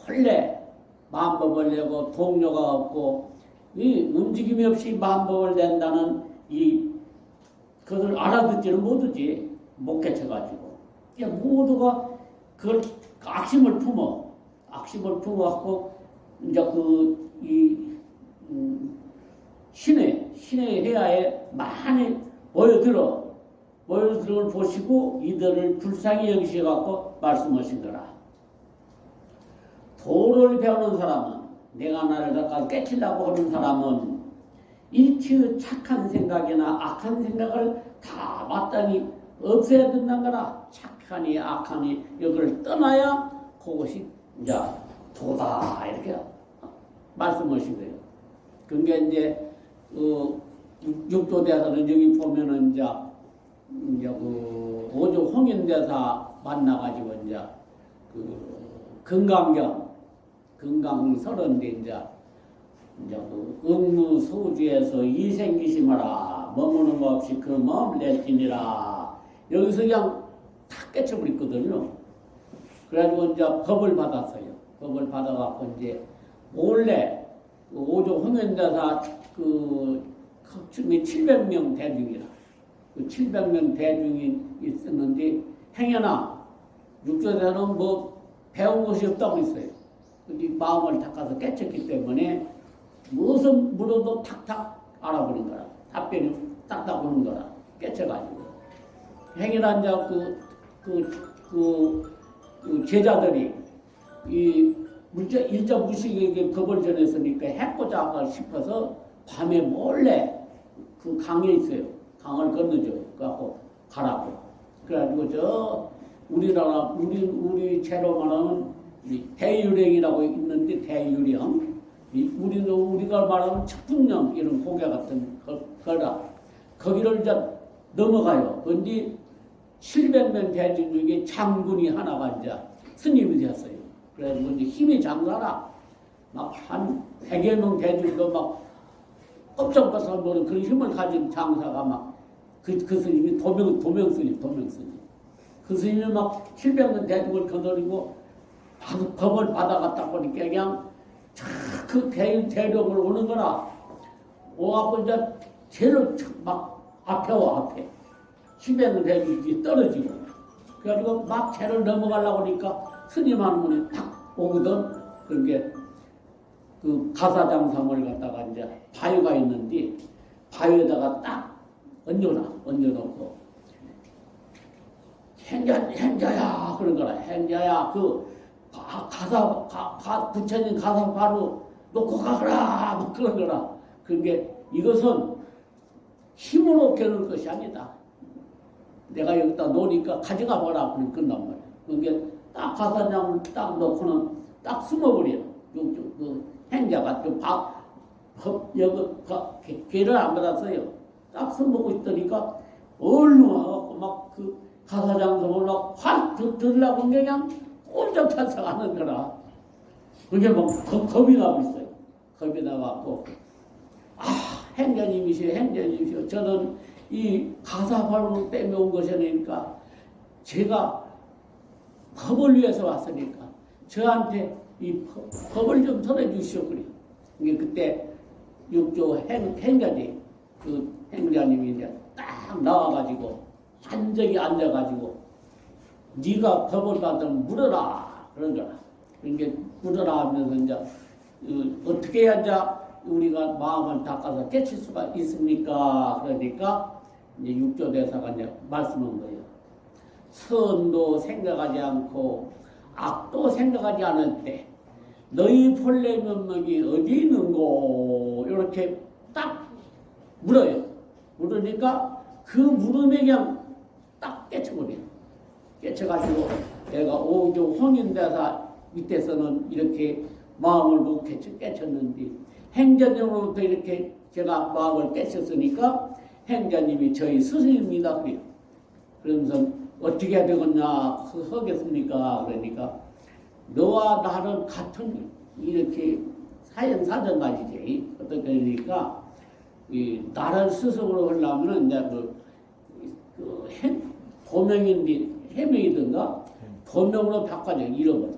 본래 만법을 내고 동료가 없고 이 움직임이 없이 만법을 낸다는 그것을 알아듣지는 못하지. 못 깨쳐가지고 모두가 그걸 악심을 품어갖고 이제 신의 해야에 많이 모여들어 걸 보시고 이들을 불쌍히 여기셔갖고 말씀하신 거라. 도를 배우는 사람은 내가 나를 닦아 깨치려고 하는 사람은 일체의 착한 생각이나 악한 생각을 다 마땅히 없애야 된다는 거라. 착하니 악하니 이걸 떠나야 그것이 이제 도다 이렇게 말씀하신 거예요. 그게 이제 육도대사는 여기 보면은 이제 그 오조 홍인대사 만나가지고 이제 그 금강경설인데 이제 이제 그 응무소주에서 이생기시 마라 머무는 것 없이 그 마음 내지니라 여기서 그냥 탁 깨쳐버렸거든요. 그래가지고 이제 법을 받았어요. 법을 받아갖고 이제 몰래 오조 홍현대사 그 700명 대중이라 그 700명 대중이 있었는데 행여나 육조대사는 뭐 배운 것이 없다고 했어요. 근데 마음을 닦아서 깨쳤기 때문에 무슨 물어도 탁탁 알아보는 거라. 답변이 딱딱 오는 거라. 깨쳐가지고. 행여나 이제 그 제자들이 이 일자 무식에게 법을 전했으니까 해코자 싶어서 밤에 몰래 그 강에 있어요. 강을 건너줘요. 그래갖고 가라고. 그래가지고 저 우리나라 우리 죄로 말하는 대유령이라고 있는데 대유령. 우리가 말하는 측풍령 이런 고개 같은 거라. 거기를 이제 넘어가요. 그런데 700명 대중 중에 장군이 하나가 이제 스님이 되었어요. 그래서 이제 힘이 장사라. 막 한 100여 명 대중도 막 깜짝깜짝 노는 그런 힘을 가진 장사가 막 그 스님이 도명 스님. 그 스님이 막 700명 대중을 거느리고 법을 받아갔다 보니까 그냥 그 대령을 오는 거라. 오갖고 이제 제일 막 앞에 와, 앞에. 700명 대중이 떨어지고. 그래가지고 막 채를 넘어가려고 하니까 스님 한 분이 탁 오거든. 그게 그 가사장상을 갖다가 이제 바위가 있는데 바위에다가 딱 얹어놓고 행자야 그런 거라. 행자야 부처님 가사 바로 놓고 가거라 뭐 그런 거라. 그게 이것은 힘으로 겨룰 것이 아니다. 내가 여기다 놓으니까 가져가 봐라 그런 끝난 말이야. 그게 딱 가사장을 딱 놓고는 딱 숨어버려. 그 행자가 좀 개를 안 받았어요. 딱 숨어고 있더니까 얼른 와갖고 막 그 가사장성을 막 확 들으려고 그냥 꼼짝 찬성하는 거라. 그게 막 겁이 나고 있어요. 겁이 나갖고 행자님이시오. 저는 이 가사발로 빼매온 것이 아니니까 제가 법을 위해서 왔으니까 저한테 이 법을 좀 전해주시오. 그래요. 그때 육조 행자지 그 행자님이 이제 딱 나와가지고 한정히 앉아가지고 네가 법을 받으면 물어라 그런 거라. 그러니까 물어라 하면서 이제 어떻게 해야 이제 우리가 마음을 닦아서 깨칠 수가 있습니까? 그러니까 이제 육조대사가 이제 말씀한 거예요. 선도 생각하지 않고 악도 생각하지 않을 때 너희 본래 면목이 어디 있는고 이렇게 딱 물어요. 물으니까 그 물음에 그냥 딱 깨쳐버려요. 깨쳐가지고 내가 오조 홍인대사 밑에서는 이렇게 마음을 못 깨쳤는데 행자님으로부터 이렇게 제가 마음을 깨쳤으니까 행자님이 저희 스승입니다. 그래요. 그러면서 어떻게 해야 되겠냐 하겠습니까? 그러니까 너와 나는 같은 이렇게 사연사정가지지. 어떻게 그러니까 나를 스승으로 하려면 이제 도명인데 해명이든가 도명으로 바꿔줘. 이름을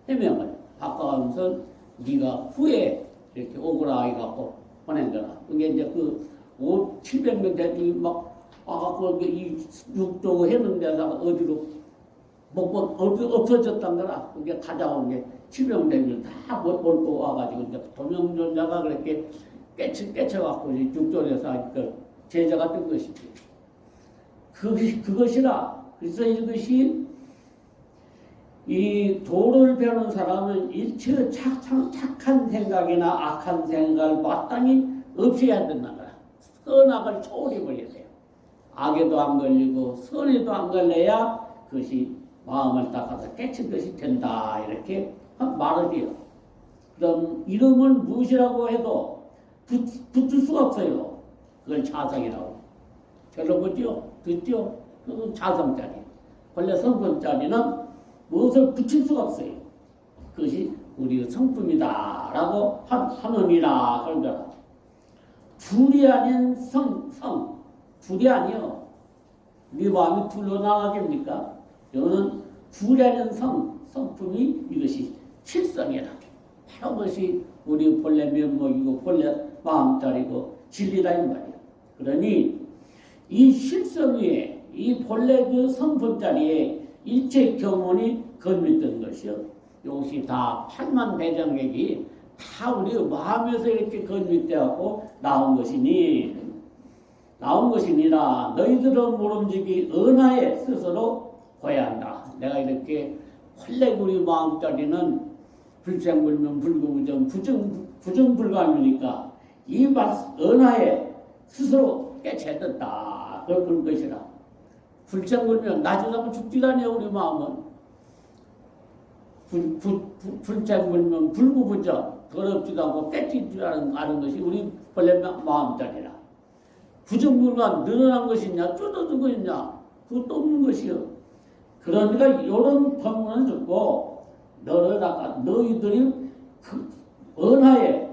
해명을 바꿔가면서 네가 후에 이렇게 오거라 해갖고 보낸 거라. 그게 이제 700명 대중이 막 와갖고 이 육조 해명대사가 어디로 없어졌단 거라. 그게 가져온 게 700명 대중을 다 몰고 와가지고 이제 도명존자가 그렇게 깨쳐갖고 육조대사 제자가 된 것이지. 그것이라. 그래서 이것이 이 도를 배우는 사람은 일체 착한 생각이나 악한 생각을 마땅히 없애야 된다. 선악을 초월해 버려야 돼요. 악에도 안 걸리고 선에도 안 걸려야 그것이 마음을 닦아서 깨친 것이 된다. 이렇게 말을 해요. 그럼 이름을 무엇이라고 해도 붙을 수가 없어요. 그걸 자성이라고. 들어보죠? 듣죠? 그건 자성자리. 원래 성분자리는 무엇을 붙일 수가 없어요. 그것이 우리 성품이다라고 하느니라 그러더라. 둘이 아닌 둘이 아니요. 네 마음이 둘로 나가겠습니까? 이거는 둘이 아닌 성품이 이것이 실성이라. 바로 그것이 우리 본래 면목이고 본래 마음자리고 진리라 이 말이야. 그러니 이 실성 위에 이 본래 그 성품자리에 일체 경원이 건밌던 것이요. 이것이 다 8만 대장액이 다 우리 마음에서 이렇게 건밌되었고 나온 것이니라 너희들은 모름지기 은하에 스스로 고야 한다. 내가 이렇게 본래 우리 마음자리는 불생불명 불구부정 부정불감이니까 이 은하에 스스로 깨쳐야 된다. 그런 것이라. 불생불명 나중에 죽지도 않아요. 우리 마음은 불생불명 불구부정 더럽지도 않고 깨지지도 않은 것이 우리 본래 마음자리라. 부정불감 늘어난 것이냐 줄어든 것이냐 그것도 없는 것이요. 그러니까 이런 법문을 듣고 너희들이 그 은하에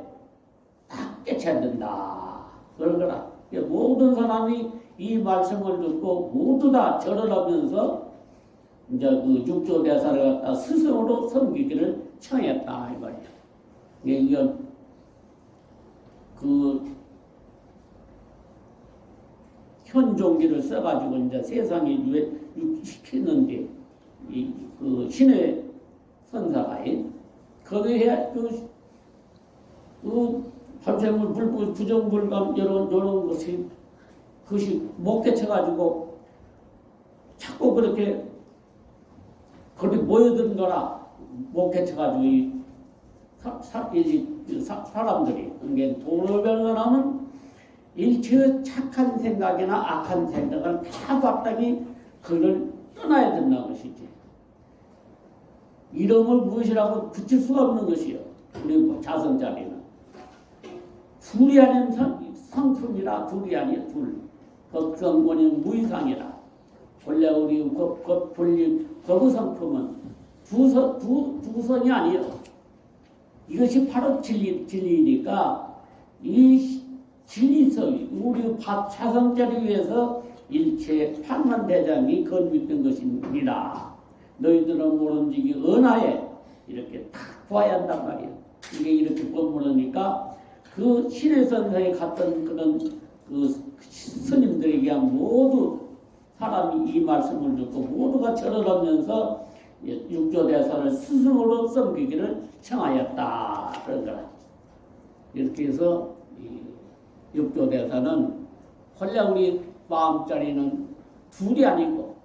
딱 깨쳐야 된다. 그런 거라. 모든 사람이 이 말씀을 듣고 모두 다 절을 하면서 이제 그 육조대사를 갖다 스승으로 섬기기를 청했다 이 말이야. 이게 그 현종기를 써가지고 이제 세상에 유익시키는데 그 신의 선사가 거기에 그 밤샘물 불구 부정불감 이런 것이 못 깨쳐가지고 자꾸 그렇게 거기 모여든 거라 못 깨쳐가지고 이 사람들이 그러니까 돈을 버는 사람은 일체 착한 생각이나 악한 생각을 다 마땅히 그걸 떠나야 된다는 것이지. 이름을 무엇이라고 붙일 수가 없는 것이요. 우리 자성자리는. 둘이 아닌 성품이라 둘이 아니요. 법성권이 무이상이라. 본래 우리 거부 성품은 두 선이 아니요. 이것이 바로 진리니까 이 진리성이 우리 자성자리 위해서 일체 판만대장이 건밌던 것입니다. 너희들은 모름지기 은하에 이렇게 딱 봐야 한단 말이에요. 이게 이렇게 본문이니까 그 신의 선사에 갔던 그런 그 스님들에게 모두 사람이 이 말씀을 듣고 모두가 절을 하면서 육조대사를 스승으로 섬기기를 청하였다. 그런 거라. 이렇게 해서 육조대사는 원래 우리 마음자리는 둘이 아니고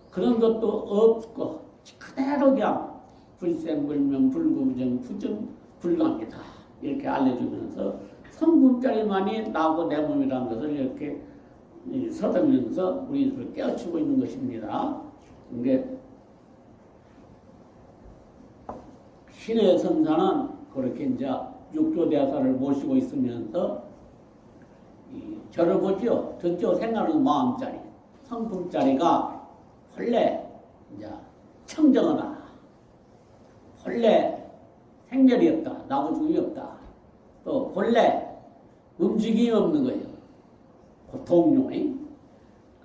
그런 것도 없고 그대로 그냥 불생불명 불구부정 부정불감이다 이렇게 알려주면서 성품자리만이 나하고 내 몸이라는 것을 이렇게 서두면서 우리들을 깨우치고 있는 것입니다. 이게 신의 선사는 그렇게 이제 육조대사를 모시고 있으면서 저를 보지요. 듣죠. 생각하는 마음자리, 성품자리가 본래 이제 청정하다. 본래 생멸이 없다. 나고 죽음이 없다. 또 본래 움직임이 없는 거예요. 동룡이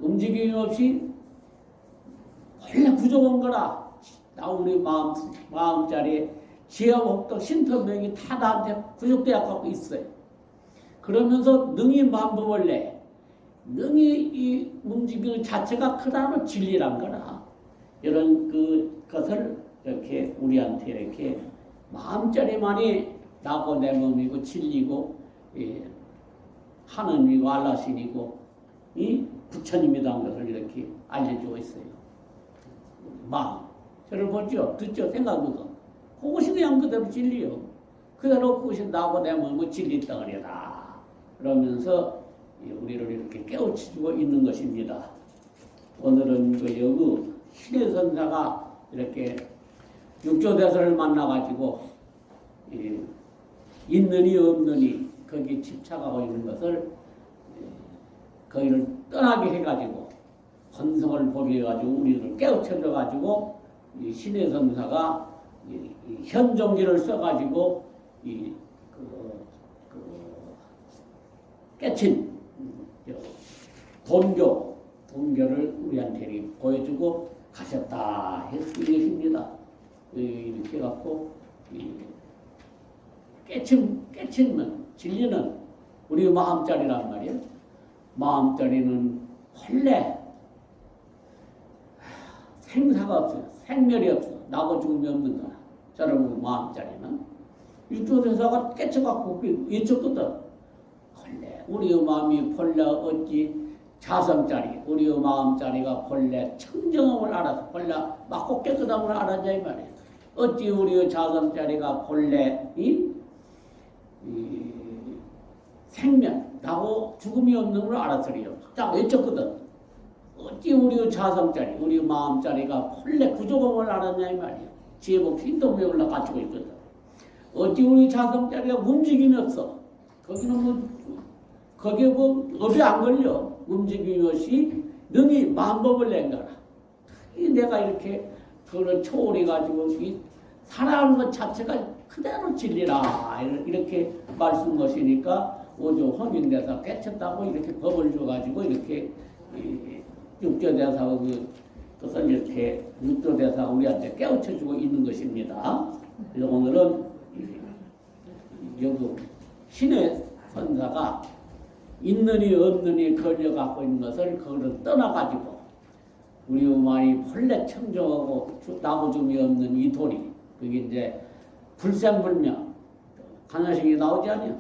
움직임이 없이 본래 부족한 거라. 나 우리 마음자리에 지혜와 복덕 신터명이 다 나한테 부족되어 갖고 있어요. 그러면서 능히 만법을 내. 능히 이 움직이는 자체가 그다로 진리란 거라. 이런 그것을 이렇게 우리한테 이렇게 마음자리만이 나고 내 몸이고 진리고 하느님이고 알라신이고 이 부처님이라는 것을 이렇게 알려주고 있어요. 마음. 저를 보죠. 듣죠. 생각하고 그것이 그냥 그대로 진리요. 그대로 그것이 나고 내 몸이고 진리 덩어리다. 그러면서 우리를 이렇게 깨우쳐주고 있는 것입니다. 오늘은 여기 신의 선사가 이렇게 육조대사를 만나가지고 있느니 없느니 거기에 집착하고 있는 것을 거기를 떠나게 해가지고 본성을 보게 해가지고 우리를 깨우쳐줘가지고 이 신의 선사가 이 현종기를 써가지고 깨친 돈교를 우리한테 보여주고 가셨다 했을 것입니다. 이렇게 해갖고 깨치면 진리는 우리 마음자리란 말이에요. 마음자리는 원래 생사가 없어요. 생멸이 없어. 나고 죽음이 없는 거야. 저런 마음자리는 육조대사가 깨쳐갖고 외쳤거든. 원래 우리의 마음이 본래 어찌 자성자리, 우리의 마음자리가 본래 청정함을 알아서 본래 막고 깨끗함을 알았냐 이 말이에요. 어찌 우리의 자성자리가 본래 이 생명, 나고 죽음이 없는 걸 알았으리요. 딱 외쳤거든. 어찌 우리의 자성자리, 우리의 마음자리가 본래 구조감을 알았냐 이 말이에요. 지혜복 신동맥을 갖추고 있거든. 어찌 우리 자성자리가 움직임이 없어. 거기는 거기에 업이 안 걸려. 움직임이 없이 능히 만법을 낸 거라. 내가 이렇게 그걸 초월해가지고 살아가는 것 자체가 그대로 진리라. 이렇게 말씀하시니까 오조 헌인대사 깨쳤다고 이렇게 법을 줘가지고 이렇게 육조대사가 그것을 이렇게 육조대사가 우리한테 깨우쳐주고 있는 것입니다. 그래서 오늘은 여기 신의 선사가 있느니 없느니 걸려갖고 있는 것을 그거를 떠나가지고 우리 마음이 본래 청정하고 나고 죽음이 없는 이 도리, 그게 이제 불생불명 하나씩이 나오지 않냐?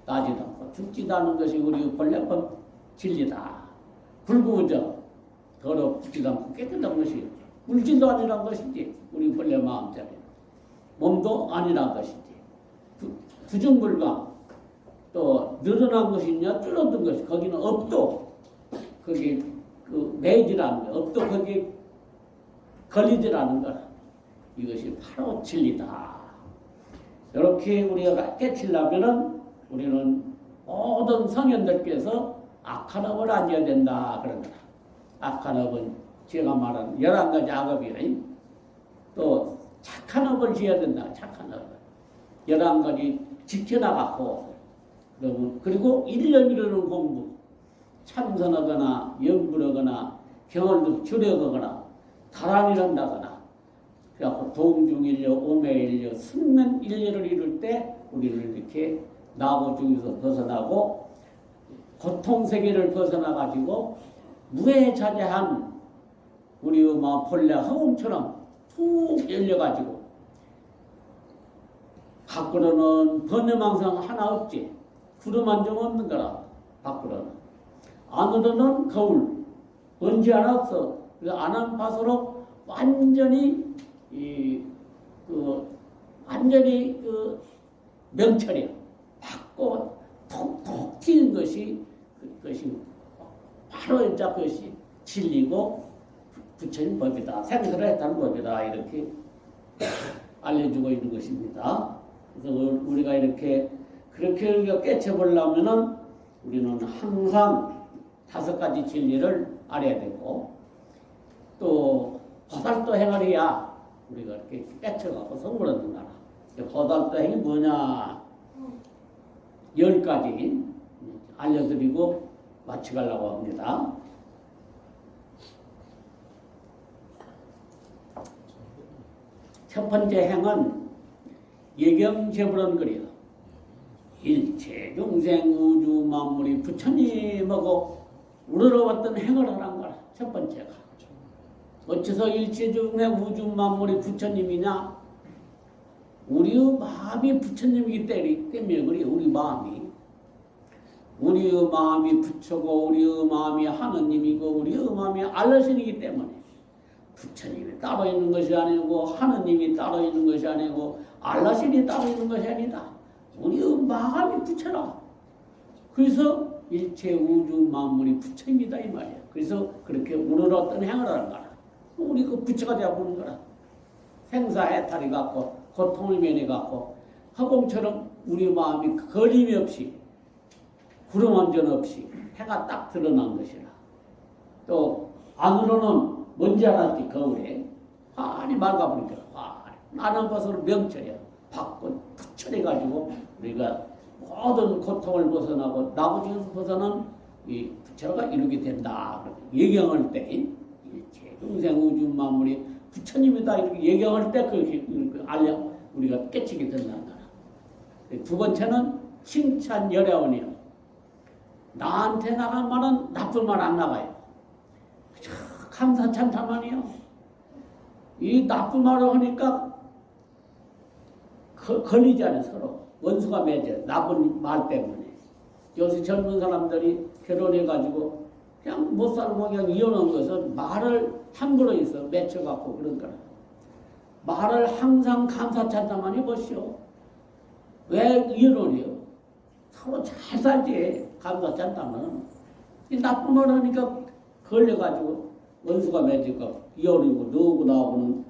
나지도 않고 죽지도 않은 것이 우리 본래법 진리다. 불구우적 더럽지도 않고 깨끗한 것이 물질도 아니란 것이지. 우리 본래 마음자리 몸도 아니란 것이지. 부정불강 또 늘어난 것이냐 줄어든 것이 거기는 업도 거기 매지라는 거 업도 거기 걸리지라는 거라. 이것이 바로 진리다. 이렇게 우리가 깨치려면은 우리는 모든 성현들께서 악한 업을 안 해야 된다 그런 거다. 악한 업은 제가 말한 11가지 악업이래. 또 착한 업을 지어야 된다. 착한 업을 11가지 지켜나가고 그리고 1년 이르는 공부 참선하거나 연불하거나 경을 줄여가거나 다란이란다거나 그래갖고 동중일려 오매일려 승면일려를 이룰 때 우리를 이렇게 나고 중에서 벗어나고 고통세계를 벗어나가지고 무해자재한 우리의 마음 본래 허공처럼 툭 열려가지고 밖으로는 번뇌망상 하나 없지. 구름 한 점 없는 거라. 밖으로는. 안으로는 거울. 먼지 하나 없어. 그래서 안한파서로 완전히 완전히 명철이야. 밝고 톡톡 튀는 것이 그것이 바로 이제 그것이 진리고 부처님 법이다. 생사를 했다는 법이다. 이렇게 알려주고 있는 것입니다. 그래서 우리가 이렇게 그렇게 깨쳐보려면은 우리는 항상 5가지 진리를 알아야 되고 또 허달도 행을 해야 우리가 이렇게 깨쳐갖고 성불 얻는 거라. 허달도 행이 뭐냐? 10가지 알려드리고 마치가려고 합니다. 첫 번째 행은 예경재불언 거리요. 일체 중생 우주 만물이 부처님하고 우러러왔던 행을 하란 거라. 첫 번째가. 어째서 일체 중생 우주 만물이 부처님이냐? 우리의 마음이 부처님이기 때문에 그래요. 우리 마음이. 우리의 마음이 부처고 우리의 마음이 하느님이고 우리의 마음이 알라신이기 때문에 부처님이 따로 있는 것이 아니고 하느님이 따로 있는 것이 아니고 알라신이 따로 있는 것이 아니다. 우리의 마음이 부처라. 그래서 일체 우주 만물이 부처입니다 이 말이야. 그래서 그렇게 우러렀던 행을 하는 거라. 우리 그 부처가 되어보는 거라. 생사해탈이 갖고 고통을 면해갖고 허공처럼 우리 마음이 거림이 없이 구름 한 점 없이 해가 딱 드러난 것이라. 또 안으로는 먼지 하나 없지. 거울에 환히 맑아버린 거라. 환히 나는 것으로 명철이야. 받고 부처해가지고 우리가 모든 고통을 벗어나고 나머지에서 벗어난 이 부처가 이루게 된다. 예경할 때 일체 중생 우주 만물이 부처님이다 이렇게 예경할 때 그렇게 알려 우리가 깨치게 된단다. 두 번째는 칭찬 열애원이요. 나한테 나간 말은 나쁜 말 안 나가요. 감사 찬탄만이요. 이 나쁜 말을 하니까 걸리잖아요. 서로 원수가 맺어요. 나쁜 말 때문에. 요새 젊은 사람들이 결혼해가지고 그냥 못 살고 그냥 이혼한 것은 말을 함부로 해서 맺혀갖고 그런 거라. 말을 항상 감사 찬탄만 해보시오. 왜 이혼이요? 서로 잘 살지. 감사 찬탄은. 이 나쁜 말 하니까 걸려가지고 원수가 맺으니까 이혼이고 너하고 나하고는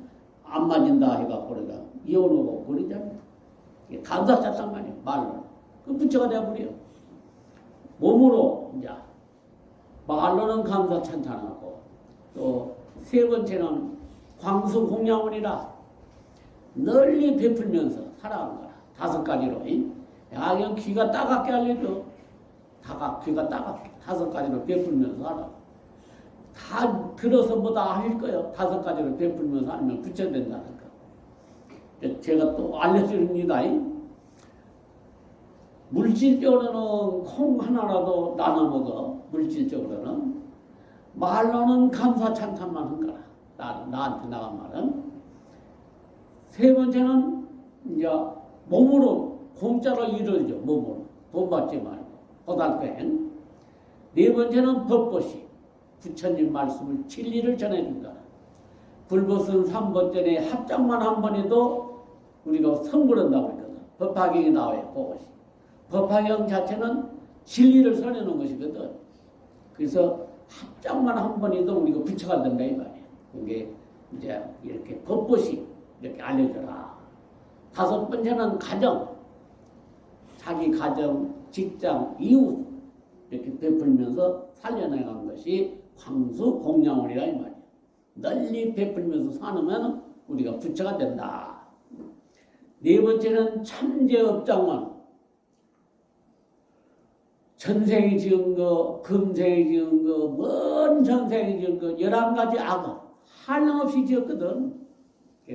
안 맞는다 해갖고 그러니까 이혼하고 그러잖아요. 감사 찬탄만이요. 말로. 그 부처가 되어버려. 몸으로 이제 말로는 감사 찬탄하고 또 세 번째는 광수 공양원이라 널리 베풀면서 살아가는 거라. 다섯 가지로. 야경 귀가 따갑게 알려줘. 귀가 따갑게 다섯 가지로 베풀면서 살아. 다 들어서 뭐다 할 거예요. 다섯 가지로 베풀면서 하면 부처된다는 거. 제가 또 알려드립니다. 물질적으로는 콩 하나라도 나눠 먹어. 물질적으로는. 말로는 감사 찬탄만 한 거라. 나한테 나간 말은. 세 번째는 이제 몸으로 공짜로 이루어져. 몸으로. 돈 받지 말고. 허달pen. 네 번째는 법보시. 부처님 말씀을 진리를 전해준다. 불보선 3번전에 합장만 한 번 해도 우리가 선물한다고 했거든. 법화경이 나와요. 그것이. 법화경 자체는 진리를 전해놓은 것이거든. 그래서 합장만 한 번 해도 우리가 부처가 된다 이 말이에요. 그게 이제 이렇게 법보시 이렇게 알려줘라. 다섯 번째는 가정. 자기 가정, 직장, 이웃 이렇게 베풀면서 살려나가는 것이 광수 공양원이라 이 말이에요. 널리 베풀면서 사놓으면 우리가 부처가 된다. 네 번째는 참제업장원. 전생이 지은 거, 금생이 지은 거, 먼 전생이 지은 거 11가지 악업 한없이 지었거든.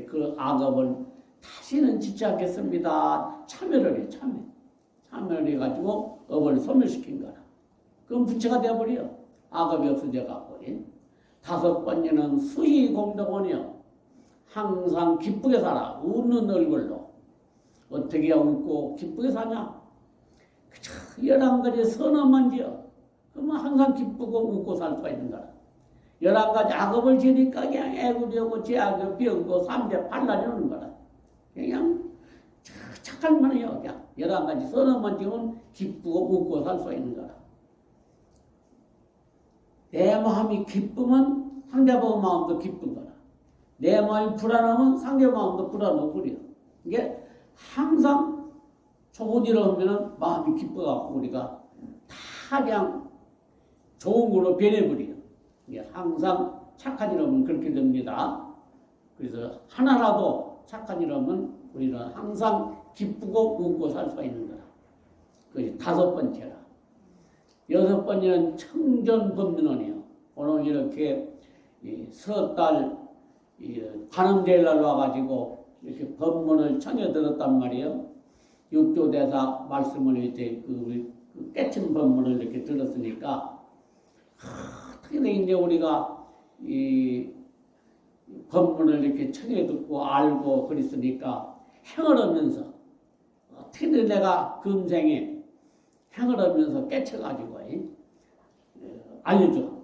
그 악업을 다시는 짓지 않겠습니다. 참여를 해. 참여를 해가지고 업을 소멸시킨 거라. 그럼 부처가 되어버려. 악업이 없어져갖고. 다섯 번째는 수희공덕원이요. 항상 기쁘게 살아. 웃는 얼굴로. 어떻게 웃고 기쁘게 사냐? 11가지 선언만 지어. 그러면 항상 기쁘고 웃고 살 수가 있는 거라. 11가지 악업을 지니까 그냥 애구되고 죄악이 병고 3대 반란이 오는 거라. 그냥 착한 만이요. 그냥 11가지 선언만 지으면 기쁘고 웃고 살 수가 있는 거라. 내 마음이 기쁘면 상대방 마음도 기쁜 거라. 내 마음이 불안하면 상대방 마음도 불안하고 그래요. 이게 항상 좋은 일을 하면 마음이 기뻐갖고 우리가 다 그냥 좋은 걸로 변해버려요. 이게 항상 착한 일 하면 그렇게 됩니다. 그래서 하나라도 착한 일 하면 우리는 항상 기쁘고 웃고 살 수가 있는 거라. 그것이 다섯 번째라. 여섯 번째는 청전법문원이요. 오늘 이렇게 서달 관음제일 날 와가지고 이렇게 법문을 청해 들었단 말이에요. 육조대사 말씀을 이제 그 깨친 법문을 이렇게 들었으니까 어떻게 이제 우리가 이 법문을 이렇게 청해 듣고 알고 그랬으니까 행을 하면서 어떻게든 내가 금생에 행을 하면서 깨쳐가지고 알려줘.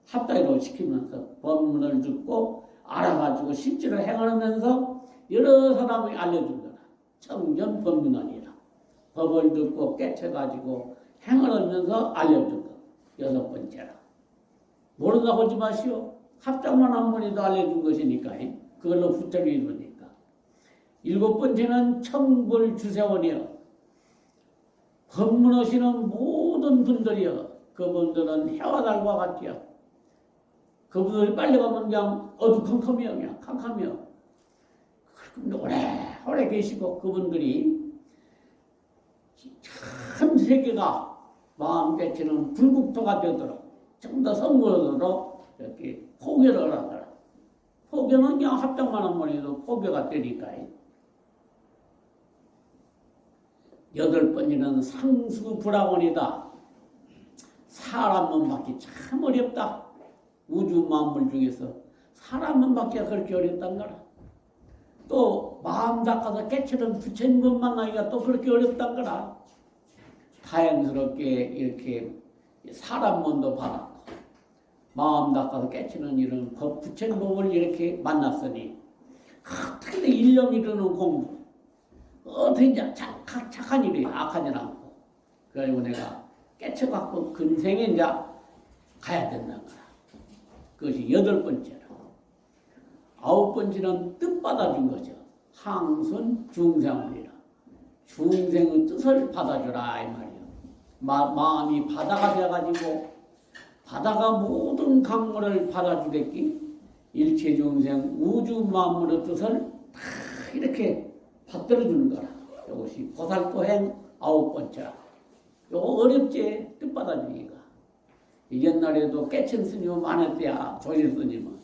합다이로 시키면서 법문을 듣고 알아가지고 실제로 행을 하면서 여러 사람이 알려준 거라. 청전 법문원이라. 법을 듣고 깨쳐가지고 행을 하면서 알려준 거. 여섯 번째라. 모른다고 하지 마시오. 합장만 한 번에도 알려준 것이니까. 그걸로 부처를 이루니까. 일곱 번째는 청불주세원이요. 법문하시는 모든 분들이요. 그분들은 해와 달과 같지요. 그분들이 빨리 가면 그냥 어두컴컴이요. 그냥 캄캄이요. 오래 계시고 그분들이 참 세계가 마음 깨치는 불국토가 되도록 좀 더 성공하도록 이렇게 포교를 하더라. 포교는 그냥 합장만 하면 해도 포교가 되니까. 8번째는 상수불학원이다. 사람만 받기 참 어렵다. 우주 만물 중에서 사람만 받기가 그렇게 어렵단 거라. 또 마음 닦아서 깨치는 부처님을 만나기가 또 그렇게 어렵단 거라. 다행스럽게 이렇게 사람만도 받았고 마음 닦아서 깨치는 이런 부처님을 이렇게 만났으니 어떻게든 일념 이루는 공부 어떻게 이제 착한 일이 악하지 않고 그리고 내가 깨쳐갖고 근생에 이제 가야 된다는 거라. 그것이 8번째로. 9번째는 뜻 받아준 거죠. 항순 중생이라. 중생의 뜻을 받아주라 이 말이에요. 마음이 바다가 되어가지고 바다가 모든 강물을 받아주겠기 일체 중생 우주 만물의 뜻을 다 이렇게 받들어주는 거라. 이것이 보살도행 9번째라. 요거 어렵지 뜻 받아주기가. 옛날에도 깨친 스님은 많았대야 조실 스님은.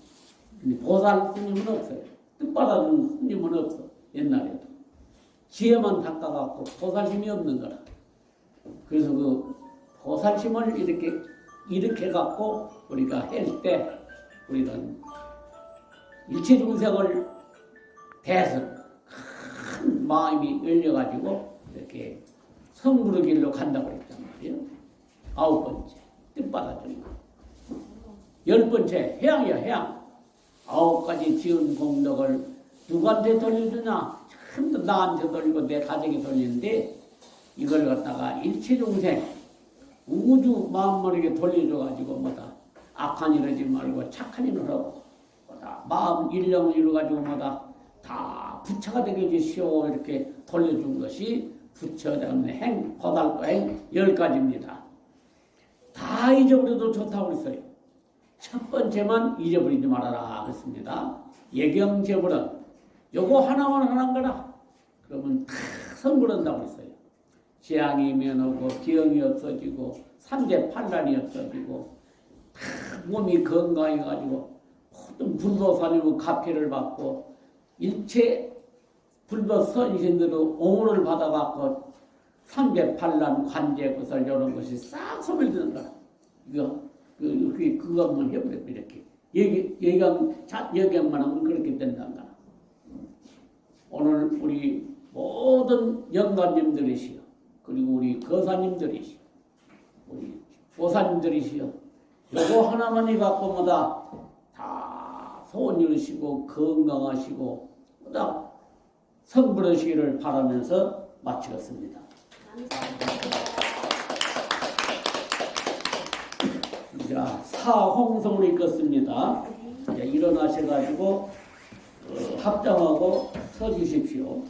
근데 보살 스님은 없어요. 뜻 받아주는 스님은 없어 옛날에도. 지혜만 닦아갖고 보살심이 없는 거라. 그래서 그 보살심을 이렇게 갖고 우리가 할 때 우리는 일체 중생을 대해서 큰 마음이 열려가지고 이렇게 성불의 길로 간다고 그랬단 말이에요. 9번째 뜻 받아주는 거. 10번째 해양이야 해양. 9가지 지은 공덕을 누구한테 돌려주냐? 전부 나한테 돌리고 내 가정에 돌리는데 이걸 갖다가 일체중생 우주 만물에게 돌려줘가지고 뭐다 악한 일 하지 말고 착한 일을 하고 뭐다 마음 일념을 이루어가지고 뭐다 다 부처가 되게 해주시오 이렇게 돌려준 것이 부처자는 행, 보살도행 10가지입니다. 다 잊어버려도 좋다고 그랬어요. 첫 번째만 잊어버리지 말아라 그랬습니다. 예경제불은 요거 하나만 하는 거라. 그러면 다 성불한다고 그랬어요. 재앙이 면하고 기형이 없어지고 삼재판란이 없어지고 다 몸이 건강해가지고 모든 불보살이고 가피를 받고 일체 불보선신들의 옹호를 받아갖고 삼재판란 관제구설 이런 것이 싹 소멸되는 거라. 그것만 해버려 이렇게 예경만 하면 그렇게 된다는 거라. 오늘 우리 모든 영감님들이시여 그리고 우리 거사님들이시여 우리 보사님들이시여 요거 하나만이 갖고 뭐다 다 소원 이루시고 건강하시고 뭐다 성불하시기를 바라면서 마치겠습니다. 자, 사홍성을 읽겠습니다. 일어나셔가지고 합장하고 서주십시오.